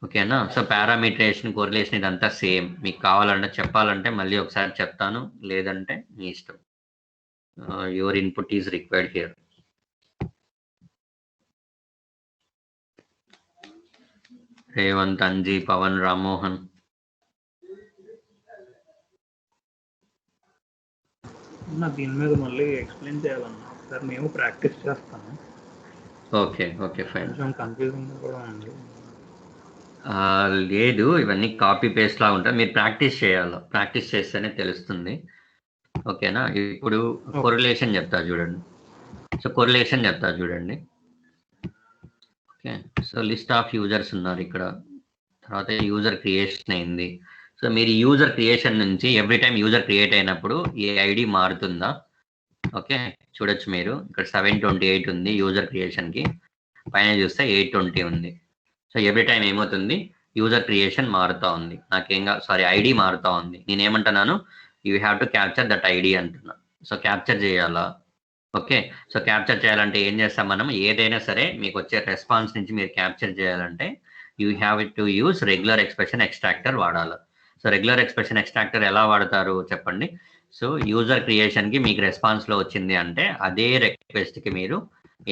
ఓకేనా? సో పారామీటరేషన్, కొరిలేషన్ ఇదంతా సేమ్. మీకు కావాలంటే చెప్పాలంటే మళ్ళీ ఒకసారి చెప్తాను, లేదంటే మీ ఇష్టం. Your input is required here. Revanth, Anji, Pavan, Rammohan. దీని మీద మళ్ళీ ఎక్స్ప్లెయిన్ చేయాలన్నా సార్, మేము ప్రాక్టీస్ చేస్తాము. Okay okay fine. కొంచెం కన్ఫ్యూజింగ్ కూడా ఉంది. లేదు, ఇవన్నీ కాపీ పేస్ట్ లా ఉంటుంది, మీరు ప్రాక్టీస్ చేయాలి, ప్రాక్టీస్ చేస్తేనే తెలుస్తుంది. ఓకేనా? ఇప్పుడు కొరిలేషన్ చెప్తా చూడండి. సో కొరిలేషన్ చెప్తా చూడండి. Okay, so list of users ఉన్నారు ఇక్కడ, తర్వాత యూజర్ క్రియేషన్ అయింది. సో మీరు యూజర్ క్రియేషన్ నుంచి ఎవ్రీ టైం యూజర్ క్రియేట్ అయినప్పుడు ఈ ఐడి మారుతుందా? ఓకే, చూడొచ్చు మీరు ఇక్కడ 728 ఉంది యూజర్ క్రియేషన్కి, పైన చూస్తే 820 ఉంది. సో ఎవ్రీ టైం ఏమవుతుంది, యూజర్ క్రియేషన్ మారుతూ ఉంది, ఐడి మారుతూ ఉంది. నేనేమంటున్నాను, you have to capture that ID అంటున్నా. సో క్యాప్చర్ చేయాలా? ఓకే, సో క్యాప్చర్ చేయాలంటే ఏం చేస్తాం మనం, ఏదైనా సరే మీకు వచ్చే రెస్పాన్స్ నుంచి మీరు క్యాప్చర్ చేయాలంటే you have to use regular expression extractor వాడాలి. సో రెగ్యులర్ ఎక్స్ప్రెషన్ ఎక్స్ట్రాక్టర్ ఎలా వాడతారు చెప్పండి. సో యూజర్ క్రియేషన్కి మీకు రెస్పాన్స్లో వచ్చింది అంటే అదే రిక్వెస్ట్కి మీరు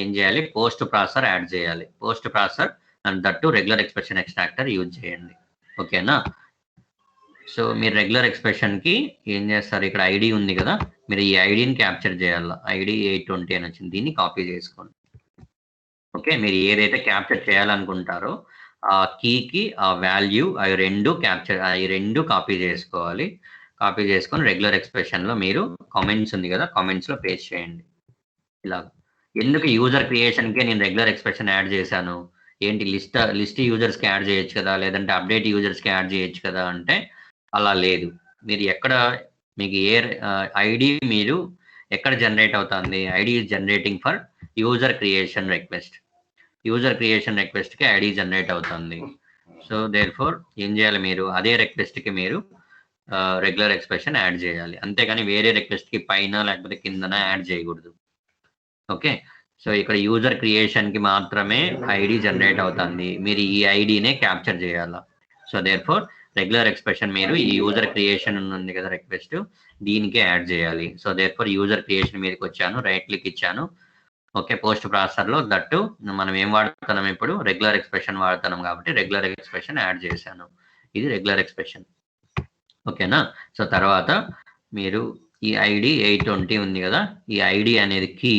ఏం చేయాలి, పోస్ట్ ప్రాసెసర్ యాడ్ చేయాలి. Post processor and that regular expression extractor use చేయండి. ఓకేనా. సో మీరు రెగ్యులర్ ఎక్స్ప్రెషన్కి ఏం చేస్తారు, ఇక్కడ ఐడి ఉంది కదా, మీరు ఈ ఐడిని క్యాప్చర్ చేయాలి. ఐడి 820 అని వచ్చింది, దీన్ని కాపీ చేసుకోండి. ఓకే, మీరు ఏదైతే క్యాప్చర్ చేయాలనుకుంటారో ఆ కీకి ఆ వాల్యూ అవి రెండు కాపీ చేసుకోవాలి. కాపీ చేసుకొని రెగ్యులర్ ఎక్స్ప్రెషన్లో మీరు కామెంట్స్ ఉంది కదా, కామెంట్స్లో పేస్ట్ చేయండి. ఇలా ఎందుకు యూజర్ క్రియేషన్కే నేను రెగ్యులర్ ఎక్స్ప్రెషన్ యాడ్ చేశాను, ఏంటి లిస్ట్ యూజర్స్కి యాడ్ చేయొచ్చు కదా, లేదంటే అప్డేట్ యూజర్స్కి యాడ్ చేయొచ్చు కదా అంటే అలా లేదు. మీరు ఎక్కడ మీకు ఏ ఐడి మీరు ఎక్కడ జనరేట్ అవుతుంది, ID is generating for user creation request. User creation రిక్వెస్ట్కి ఐడి జనరేట్ అవుతుంది. సో దేర్ ఫోర్ ఏం చేయాలి, మీరు అదే రిక్వెస్ట్కి మీరు రెగ్యులర్ ఎక్స్ప్రెషన్ యాడ్ చేయాలి. అంతేగాని వేరే రిక్వెస్ట్కి పైన లేకపోతే కిందన యాడ్ చేయకూడదు. ఓకే, సో ఇక్కడ యూజర్ క్రియేషన్కి మాత్రమే ఐడి జనరేట్ అవుతుంది, మీరు ఈ ఐడినే క్యాప్చర్ చేయాలి. So therefore regular expression మీరు ఈ యూజర్ క్రియేషన్ ఉంది కదా రిక్వెస్ట్, దీనికే యాడ్ చేయాలి. So therefore user creation మీదకి వచ్చాను, రైట్ క్లిక్ ఇచ్చాను. ఓకే, పోస్ట్ ప్రాసెసర్లో దట్టు మనం ఏం వాడుతున్నాం, ఇప్పుడు రెగ్యులర్ ఎక్స్ప్రెషన్ వాడుతున్నాం కాబట్టి రెగ్యులర్ ఎక్స్ప్రెషన్ యాడ్ చేశాను. ఇది రెగ్యులర్ ఎక్స్ప్రెషన్. ఓకేనా. సో తర్వాత మీరు ఈ ఐడి 820 ఉంది కదా, ఈ ఐడి అనేది కీ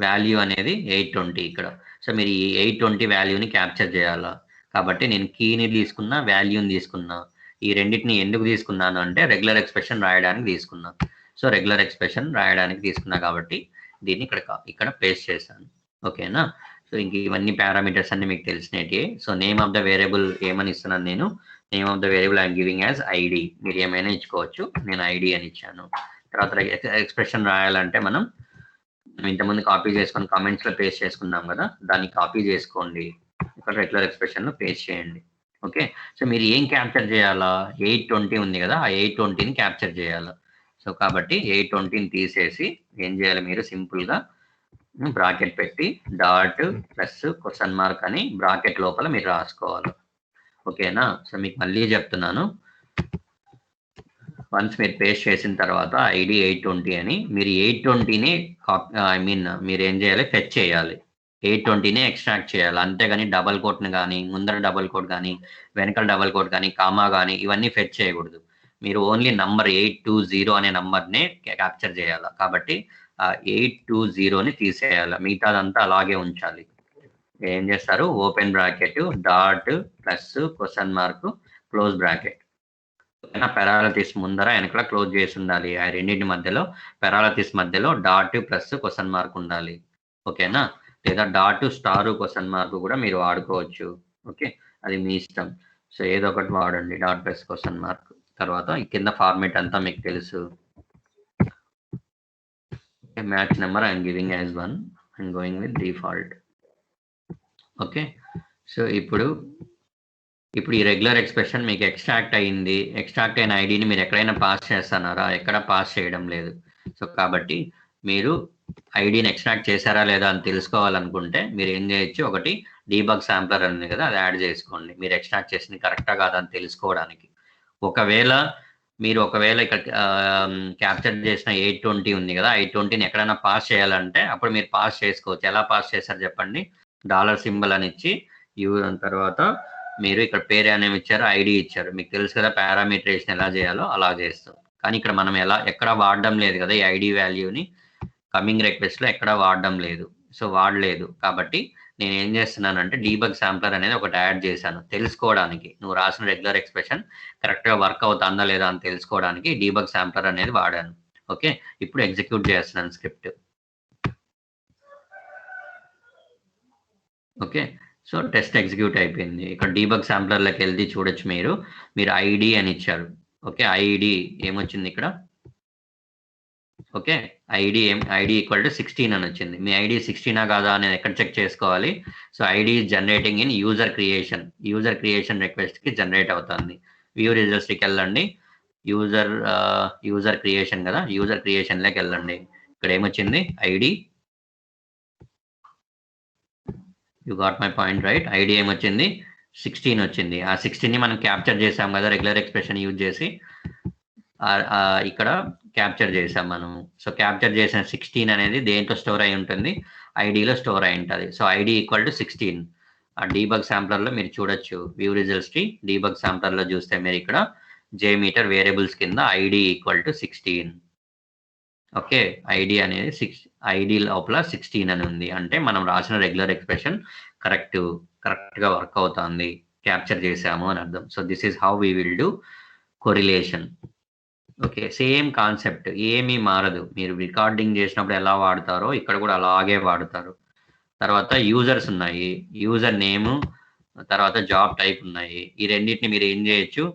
వాల్యూ అనేది 820 ఇక్కడ. సో మీరు ఈ 820 వాల్యూని క్యాప్చర్ చేయాలా, కాబట్టి నేను కీని తీసుకున్నా, వాల్యూని తీసుకున్నా. ఈ రెండింటిని ఎందుకు తీసుకున్నాను అంటే రెగ్యులర్ ఎక్స్ప్రెషన్ రాయడానికి తీసుకున్నా. సో రెగ్యులర్ ఎక్స్ప్రెషన్ రాయడానికి తీసుకున్నా కాబట్టి దీన్ని ఇక్కడ పేస్ట్ చేశాను. ఓకేనా. సో ఇంక ఇవన్నీ పారామీటర్స్ అన్ని మీకు తెలిసినట్టే. So name of the variable ఏమని ఇస్తున్నాను నేను, name of the variable I'm giving as ID. మీరు ఏమైనా ఇచ్చుకోవచ్చు, నేను ఐడి అని ఇచ్చాను. తర్వాత ఎక్స్ప్రెషన్ రాయాలంటే మనం ఇంతకుముందు కాపీ చేసుకొని కామెంట్స్లో పేస్ట్ చేసుకున్నాం కదా, దాన్ని కాపీ చేసుకోండి, ఇక్కడ రెగ్యులర్ ఎక్స్ప్రెషన్లో పేస్ట్ చేయండి. ఓకే, సో మీరు ఏం క్యాప్చర్ చేయాలా, 820 ఉంది కదా, ఆ 820ని క్యాప్చర్ చేయాలి. సో కాబట్టి 820ని తీసేసి ఏం చేయాలి, మీరు సింపుల్గా బ్రాకెట్ పెట్టి డాట్ ప్లస్ క్వశ్చన్ మార్క్ అని బ్రాకెట్ లోపల మీరు రాసుకోవాలి. ఓకేనా. సో మీకు మళ్ళీ చెప్తున్నాను, వన్స్ మీరు పేస్ట్ చేసిన తర్వాత ఐడి 820 అని మీరు 820ని మీరు ఏం చేయాలి, ఫెచ్ చేయాలి, 820ని ఎక్స్ట్రాక్ట్ చేయాలి. అంతేగాని డబల్ కోట్ని కానీ, ముందర డబల్ కోట్ కానీ, వెనకాల డబల్ కోట్ కానీ, కామా కానీ ఇవన్నీ ఫెచ్ చేయకూడదు. మీరు ఓన్లీ నంబర్ 820 అనే నంబర్నే క్యాప్చర్ చేయాలి. కాబట్టి 820ని తీసేయాలి, మిగతాదంతా అలాగే ఉంచాలి. ఏం చేస్తారు, open bracket dot plus question mark close bracket. Parenthesis ముందర వెనకాల క్లోజ్ చేసి ఉండాలి. ఆ రెండింటి మధ్యలో పెరాలతిస్ మధ్యలో డాట్ ప్లస్ క్వశ్చన్ మార్క్ ఉండాలి. ఓకేనా. లేదా డాట్ స్టార్ క్వశ్చన్ మార్క్ కూడా మీరు వాడుకోవచ్చు. ఓకే, అది మీ ఇష్టం. సో ఏదో ఒకటి వాడండి, డాట్ ప్లస్ క్వశ్చన్ మార్క్. తర్వాత కింద ఫార్మేట్ అంతా మీకు తెలుసు. Match number I'm giving as 1 and going with default. Okay, so ఇప్పుడు ఈ రెగ్యులర్ ఎక్స్ప్రెషన్ మీకు ఎక్స్ట్రాక్ట్ అయింది. ఎక్స్ట్రాక్ట్ అయిన ఐడిని మీరు ఎక్కడైనా పాస్ చేస్తున్నారా, ఎక్కడ పాస్ చేయడం లేదు. సో కాబట్టి మీరు ఐడిని ఎక్స్ట్రాక్ట్ చేశారా లేదా అని తెలుసుకోవాలనుకుంటే మీరు ఏం చేయొచ్చు, ఒకటి డీబగ్ శాంప్లర్ ఉంది కదా, అది యాడ్ చేసుకోండి, మీరు ఎక్స్ట్రాక్ట్ చేసింది కరెక్టా కాదా అని తెలుసుకోవడానికి. ఒకవేళ ఇక్కడ క్యాప్చర్ చేసిన 820 ఉంది కదా, 820ని ఎక్కడైనా పాస్ చేయాలంటే అప్పుడు మీరు పాస్ చేసుకోవచ్చు. ఎలా పాస్ చేశారు చెప్పండి, $సింబల్ అని ఇచ్చి తర్వాత మీరు ఇక్కడ పేరు అనేవి ఇచ్చారు, ఐడి ఇచ్చారు. మీకు తెలుసు కదా పారామీటరేషన్ ఎలా చేయాలో అలా చేస్తాం. కానీ ఇక్కడ మనం ఎక్కడ వాడడం లేదు కదా, ఈ ఐడి వాల్యూని కమింగ్ రిక్వెస్ట్లో ఎక్కడ వాడడం లేదు. సో వాడలేదు కాబట్టి నేను ఏం చేస్తున్నానంటే డీబగ్ శాంప్లర్ అనేది ఒకటి యాడ్ చేశాను, తెలుసుకోవడానికి నువ్వు రాసిన రెగ్యులర్ ఎక్స్ప్రెషన్ కరెక్ట్గా వర్క్ అవుతుందా లేదా అని తెలుసుకోవడానికి డీబగ్ శాంప్లర్ అనేది వాడాను. ఓకే, ఇప్పుడు ఎగ్జిక్యూట్ చేస్తున్నాను script. Okay, so test execute అయిపోయింది. ఇక్కడ డీబగ్ శాంప్లర్లోకి వెళ్ళి చూడొచ్చు, మీరు ఐడి అని ఇచ్చారు. ఓకే, ఐడి ఏమొచ్చింది ఇక్కడ, ఓకే ఐడి ఈక్వల్ టు 16 అని వచ్చింది. మీ ఐడి 16 కాదా అని ఎక్కడ చెక్ చేసుకోవాలి. So ID generating in user creation రిక్వెస్ట్కి జనరేట్ అవుతుంది. వ్యూ రిజల్ట్స్కి వెళ్ళండి, యూజర్ క్రియేషన్ కదా, యూజర్ క్రియేషన్లోకి వెళ్ళండి. ఇక్కడ ఏమొచ్చింది, ID you got my point right. ID ఏమొచ్చింది 16 వచ్చింది. ఆ 16ని మనం క్యాప్చర్ చేసాం కదా రెగ్యులర్ ఎక్స్ప్రెషన్ యూజ్ చేసి, ఇక్కడ క్యాప్చర్ చేసాం మనం. సో క్యాప్చర్ చేసిన 16 అనేది దేంట్లో స్టోర్ అయి ఉంటుంది, ఐడిలో స్టోర్ అయి ఉంటుంది. So ID equal to 16. ఆ డీబగ్ శాంప్లర్లో మీరు చూడొచ్చు, వ్యూ రిజల్ట్స్ కి డీబగ్ శాంప్లర్లో చూస్తే మీరు ఇక్కడ జేమీటర్ వేరియబుల్స్ కింద ID equal to 16. Okay, ID అనేది ఐడి లోపల 16 అని ఉంది. అంటే మనం రాసిన రెగ్యులర్ ఎక్స్ప్రెషన్ కరెక్ట్గా వర్క్ అవుతుంది, క్యాప్చర్ చేసాము అని అర్థం. So this is how we will do correlation. Okay, same concept, ఏమీ మారదు. మీరు రికార్డింగ్ చేసినప్పుడు ఎలా వాడతారో ఇక్కడ కూడా అలాగే వాడతారు. తర్వాత యూజర్స్ ఉన్నాయి, యూజర్ నేమ్, తర్వాత జాబ్ టైప్ ఉన్నాయి. ఈ రెండింటిని మీరు ఏం చేయొచ్చు,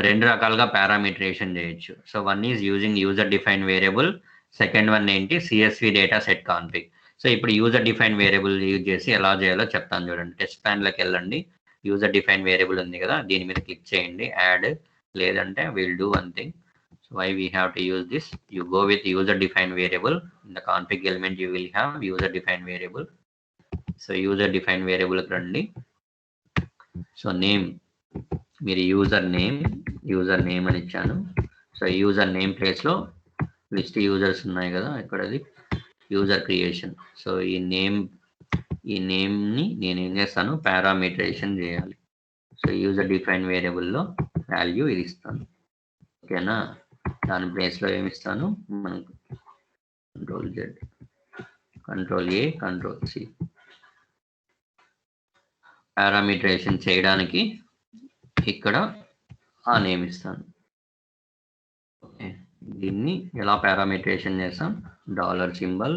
రెండు రకాలుగా పారామీటరేషన్ చేయొచ్చు. So one is using user define variable, second one ఏంటి CSV data set config. So ఇప్పుడు యూజర్ డిఫైన్ వేరియబుల్ యూజ్ చేసి ఎలా చేయాలో చెప్తాను చూడండి. టెస్ట్ ప్లాన్లోకి వెళ్ళండి, యూజర్ డిఫైన్ వేరియబుల్ ఉంది కదా, దీని మీద క్లిక్ చేయండి, యాడ్, లేదంటే will do one thing. So why we have to use this, you go with user define variable. In the config element you will have user define variable. So user define వేరియబుల్కి రండి. సో నేమ్, మీరు యూజర్ నేమ్ అని ఇచ్చాను. సో యూజర్ నేమ్ ప్లేస్లో లిస్ట్ యూజర్స్ ఉన్నాయి కదా, ఇక్కడది యూజర్ క్రియేషన్. సో ఈ నేమ్ని నేను ఏం చేస్తాను, పారామీటరేషన్ చేయాలి. సో యూజర్ డిఫైన్ వేరియబుల్లో వాల్యూ ఇది ఇస్తాను. ఓకేనా, దాని ప్లేస్లో ఏమి ఇస్తాను, మనకు Ctrl+Z, Ctrl+A, Ctrl+C. పారామీటరేషన్ చేయడానికి ఇక్కడ ఆ నేమ్ ఇస్తాను. ఓకే, దీన్ని ఎలా పారామీటరేషన్ చేస్తాం, $సింబల్,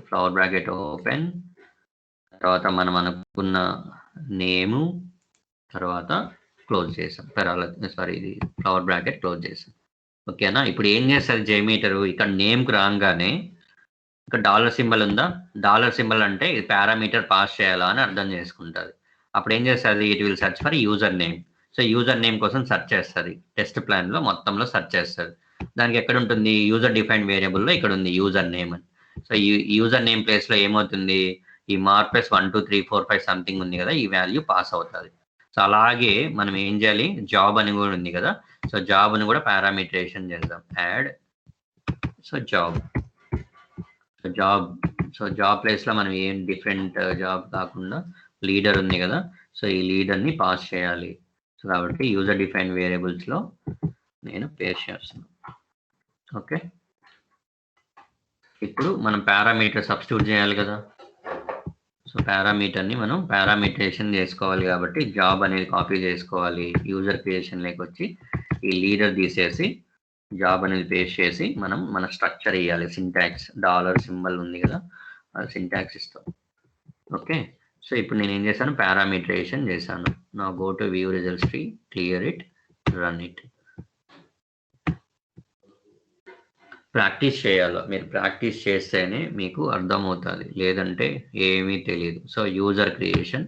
ఫ్లవర్ బ్రాకెట్ ఓపెన్, తర్వాత మనం అనుకున్న నేము, తర్వాత క్లోజ్ చేసాం, ఇది ఫ్లవర్ బ్రాకెట్ క్లోజ్ చేసాం. ఓకేనా, ఇప్పుడు ఏం చేస్తుంది జేమీటరు, ఇక్కడ నేమ్కి రాగానే ఇక్కడ $సింబల్ ఉందా, $సింబల్ అంటే ఇది పారామీటర్ పాస్ చేయాలా అని అర్థం చేసుకుంటుంది. అప్పుడు ఏం చేస్తుంది, it will search for user name. So user name కోసం సెర్చ్ చేస్తుంది, టెస్ట్ ప్లాన్లో మొత్తంలో సెర్చ్ చేస్తుంది. దానికి ఎక్కడ ఉంటుంది, యూజర్ డిఫైన్ వేరియబుల్లో ఇక్కడ ఉంది యూజర్ నేమ్ అని. సో ఈ యూజర్ నేమ్ ప్లేస్లో ఏమవుతుంది, ఈ మార్పెస్ 1 2 3 4 5 సంథింగ్ ఉంది కదా, ఈ వాల్యూ పాస్ అవుతుంది. సో అలాగే మనం ఏం చేయాలి, జాబ్ అని కూడా ఉంది కదా, సో జాబ్ని కూడా పారామీటరేషన్ చేద్దాం, యాడ్. సో జాబ్ ప్లేస్లో మనం ఏం డిఫరెంట్ జాబ్ కాకుండా లీడర్ ఉంది కదా, సో ఈ లీడర్ని పాస్ చేయాలి. సో కాబట్టి యూజర్ డిఫైన్ వేరియబుల్స్లో నేను పేస్ట్ చేస్తున్నాను. ఓకే, ఇప్పుడు మనం పారామీటర్ సబ్స్టిట్యూట్ చేయాలి కదా. సో పారామీటర్ని మనం పారామీటరేషన్ చేసుకోవాలి కాబట్టి జాబ్ అనేది కాపీ చేసుకోవాలి, యూజర్ క్రియేషన్లోకి వచ్చి ఈ లీడర్ తీసేసి జాబ్ అనేది పేస్ట్ చేసి మనం మన స్ట్రక్చర్ ఇవ్వాలి. సింటాక్స్ $సింబల్ ఉంది కదా, అది సింటాక్స్ ఇస్తాం. ఓకే, సో ఇప్పుడు నేను ఏం చేశాను, పారామీటరేషన్ చేశాను. నా go to view results tree, clear it, run it. Practice చేయాలి, మీరు ప్రాక్టీస్ చేస్తేనే మీకు అర్థమవుతుంది, లేదంటే ఏమీ తెలియదు. So user creation,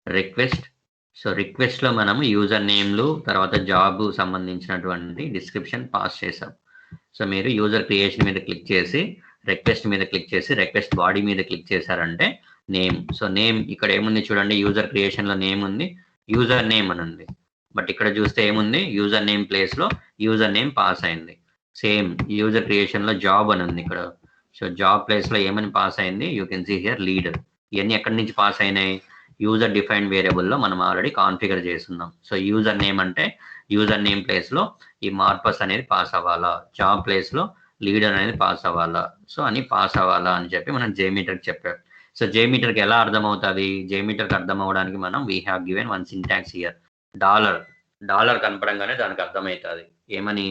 request. So రిక్వెస్ట్లో మనం యూజర్ నేమ్లు, తర్వాత జాబ్ సంబంధించినటువంటి డిస్క్రిప్షన్ పాస్ చేసాం. సో మీరు యూజర్ క్రియేషన్ మీద క్లిక్ చేసి రిక్వెస్ట్ మీద క్లిక్ చేసి రిక్వెస్ట్ బాడీ మీద క్లిక్ చేశారంటే నేమ్. సో నేమ్ ఇక్కడ ఏముంది చూడండి, యూజర్ క్రియేషన్లో నేమ్ ఉంది, యూజర్ నేమ్ అని ఉంది. బట్ ఇక్కడ చూస్తే ఏముంది, యూజర్ నేమ్ ప్లేస్లో యూజర్ నేమ్ పాస్ అయింది. సేమ్ యూజర్ క్రియేషన్లో జాబ్ అని ఉంది ఇక్కడ. సో జాబ్ ప్లేస్లో ఏమని పాస్ అయింది, you can see here leader. ఇవన్నీ ఎక్కడి నుంచి పాస్ అయినాయి, యూజర్ డిఫైన్ వేరియబుల్లో మనం ఆల్రెడీ కాన్ఫిగర్ చేస్తున్నాం. సో యూజర్ నేమ్ అంటే యూజర్ నేమ్ ప్లేస్లో ఈ మార్పస్ అనేది పాస్ అవ్వాలా, జాబ్ ప్లేస్లో లీడర్ అనేది పాస్ అవ్వాలా, సో అని పాస్ అవ్వాలా అని చెప్పి మనం జేమీటర్కి చెప్పాం. సో జేమీటర్కి ఎలా అర్థమవుతుంది, జేమీటర్కి అర్థం అవ్వడానికి మనం we have given one syntax here. Dollar కనపడంగానే దానికి అర్థమవుతుంది ఏమని.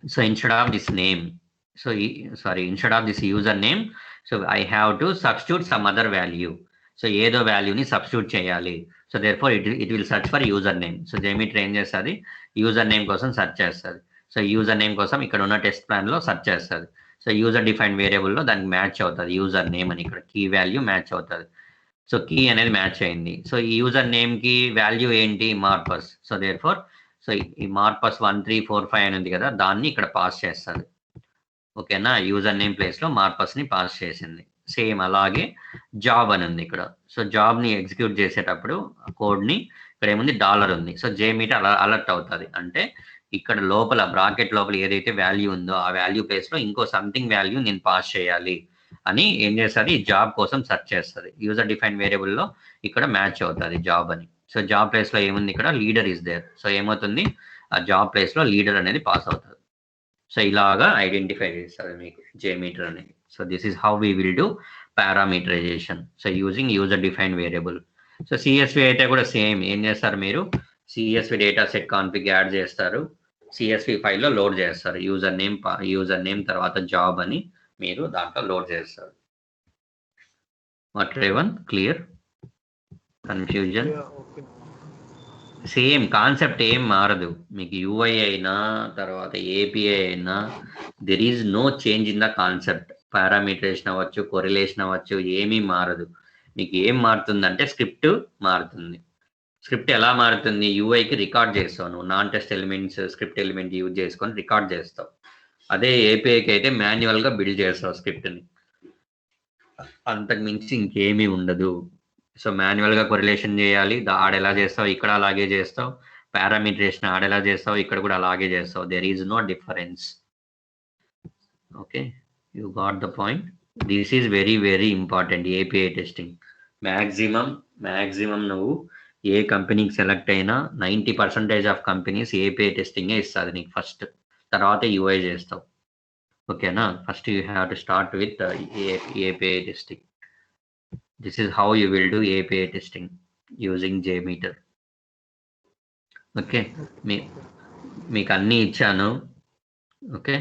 So instead of this name, instead of this user name, so I have to substitute some other value. So ఏదో వాల్యూని సబ్స్టిట్యూట్ చేయాలి. So therefore it will search for user name. So JMeter ఏం చేస్తుంది, యూజర్ నేమ్ కోసం సెర్చ్ చేస్తుంది. సో యూజర్ నేమ్ కోసం ఇక్కడ ఉన్న టెస్ట్ ప్లాన్లో సెర్చ్ చేస్తుంది. సో యూజర్ డిఫైన్ వేరియబుల్లో దానికి మ్యాచ్ అవుతుంది యూజర్ నేమ్ అని, ఇక్కడ కీ వాల్యూ మ్యాచ్ అవుతుంది. సో కీ అనేది మ్యాచ్ అయింది. సో ఈ యూజర్ నేమ్కి వాల్యూ ఏంటి, మార్పస్. సో దేర్ఫోర్ ఈ మార్పస్ 1 3 4 5 అని ఉంది కదా, దాన్ని ఇక్కడ పాస్ చేస్తుంది. ఓకేనా, యూజర్ నేమ్ ప్లేస్లో మార్పస్ని పాస్ చేసింది. సేమ్ అలాగే జాబ్ అని ఉంది ఇక్కడ. సో జాబ్ని ఎగ్జిక్యూట్ చేసేటప్పుడు కోడ్ని ఇక్కడ ఏముంది డాలర్ ఉంది. సో JMeter అలర్ట్ అవుతుంది. అంటే ఇక్కడ లోపల బ్రాకెట్ లోపల ఏదైతే వాల్యూ ఉందో ఆ వాల్యూ ప్లేస్లో ఇంకో సంథింగ్ వాల్యూ నేను పాస్ చేయాలి అని ఏం చేస్తుంది, జాబ్ కోసం సెర్చ్ చేస్తుంది. యూజర్ డిఫైన్ వేరియబుల్లో ఇక్కడ మ్యాచ్ అవుతుంది జాబ్ అని. సో జాబ్ ప్లేస్లో ఏముంది ఇక్కడ లీడర్ ఇస్ దేర్. సో ఏమవుతుంది, ఆ జాబ్ ప్లేస్లో లీడర్ అనేది పాస్ అవుతుంది. సో ఇలాగా ఐడెంటిఫై చేస్తుంది మీకు JMeter అనేది. So this is how we will do parameterization. So using user define variable. So CSV అయితే కూడా సేమ్. ఏం చేస్తారు మీరు, CSV data set config add చేస్తారు, CSV ఫైల్లో లోడ్ చేస్తారు. యూజర్ నేమ్ తర్వాత జాబ్ అని మీరు దాంట్లో లోడ్ చేస్తారు. What Revan, clear? Confusion? Okay. Same concept ఏం మారదు మీకు. UI అయినా తర్వాత API అయినా there is no change in the concept. Parameterization అవ్వచ్చు, కొరిలేషన్ అవ్వచ్చు, ఏమీ మారదు. మీకు ఏం మారుతుందంటే స్క్రిప్ట్ మారుతుంది. స్క్రిప్ట్ ఎలా మారుతుంది, UIకి రికార్డ్ చేస్తావు నువ్వు. Non test elements script element use చేసుకొని రికార్డ్ చేస్తావు. అదే APIకి అయితే మాన్యువల్గా బిల్డ్ చేస్తావు స్క్రిప్ట్ని. అంతకు మించి ఇంకేమీ ఉండదు. సో మాన్యువల్గా కొరిలేషన్ చేయాలి, ఆడెలా చేస్తావు ఇక్కడ అలాగే చేస్తావు. పారామీటరేషన్ ఆడెలా చేస్తావు ఇక్కడ కూడా అలాగే చేస్తావు. There is no difference. Okay, you got the point. This is very very important. API testing maximum నువ్వు ఏ కంపెనీకి సెలెక్ట్ అయినా 90% ఆఫ్ కంపెనీస్ API టెస్టింగే ఇస్తుంది నీకు ఫస్ట్, తర్వాత UI చేస్తావు. ఓకేనా? First you have to start with API testing. This is how you will do API testing using JMeter. Okay, మీకు అన్నీ ఇచ్చాను. ఓకే.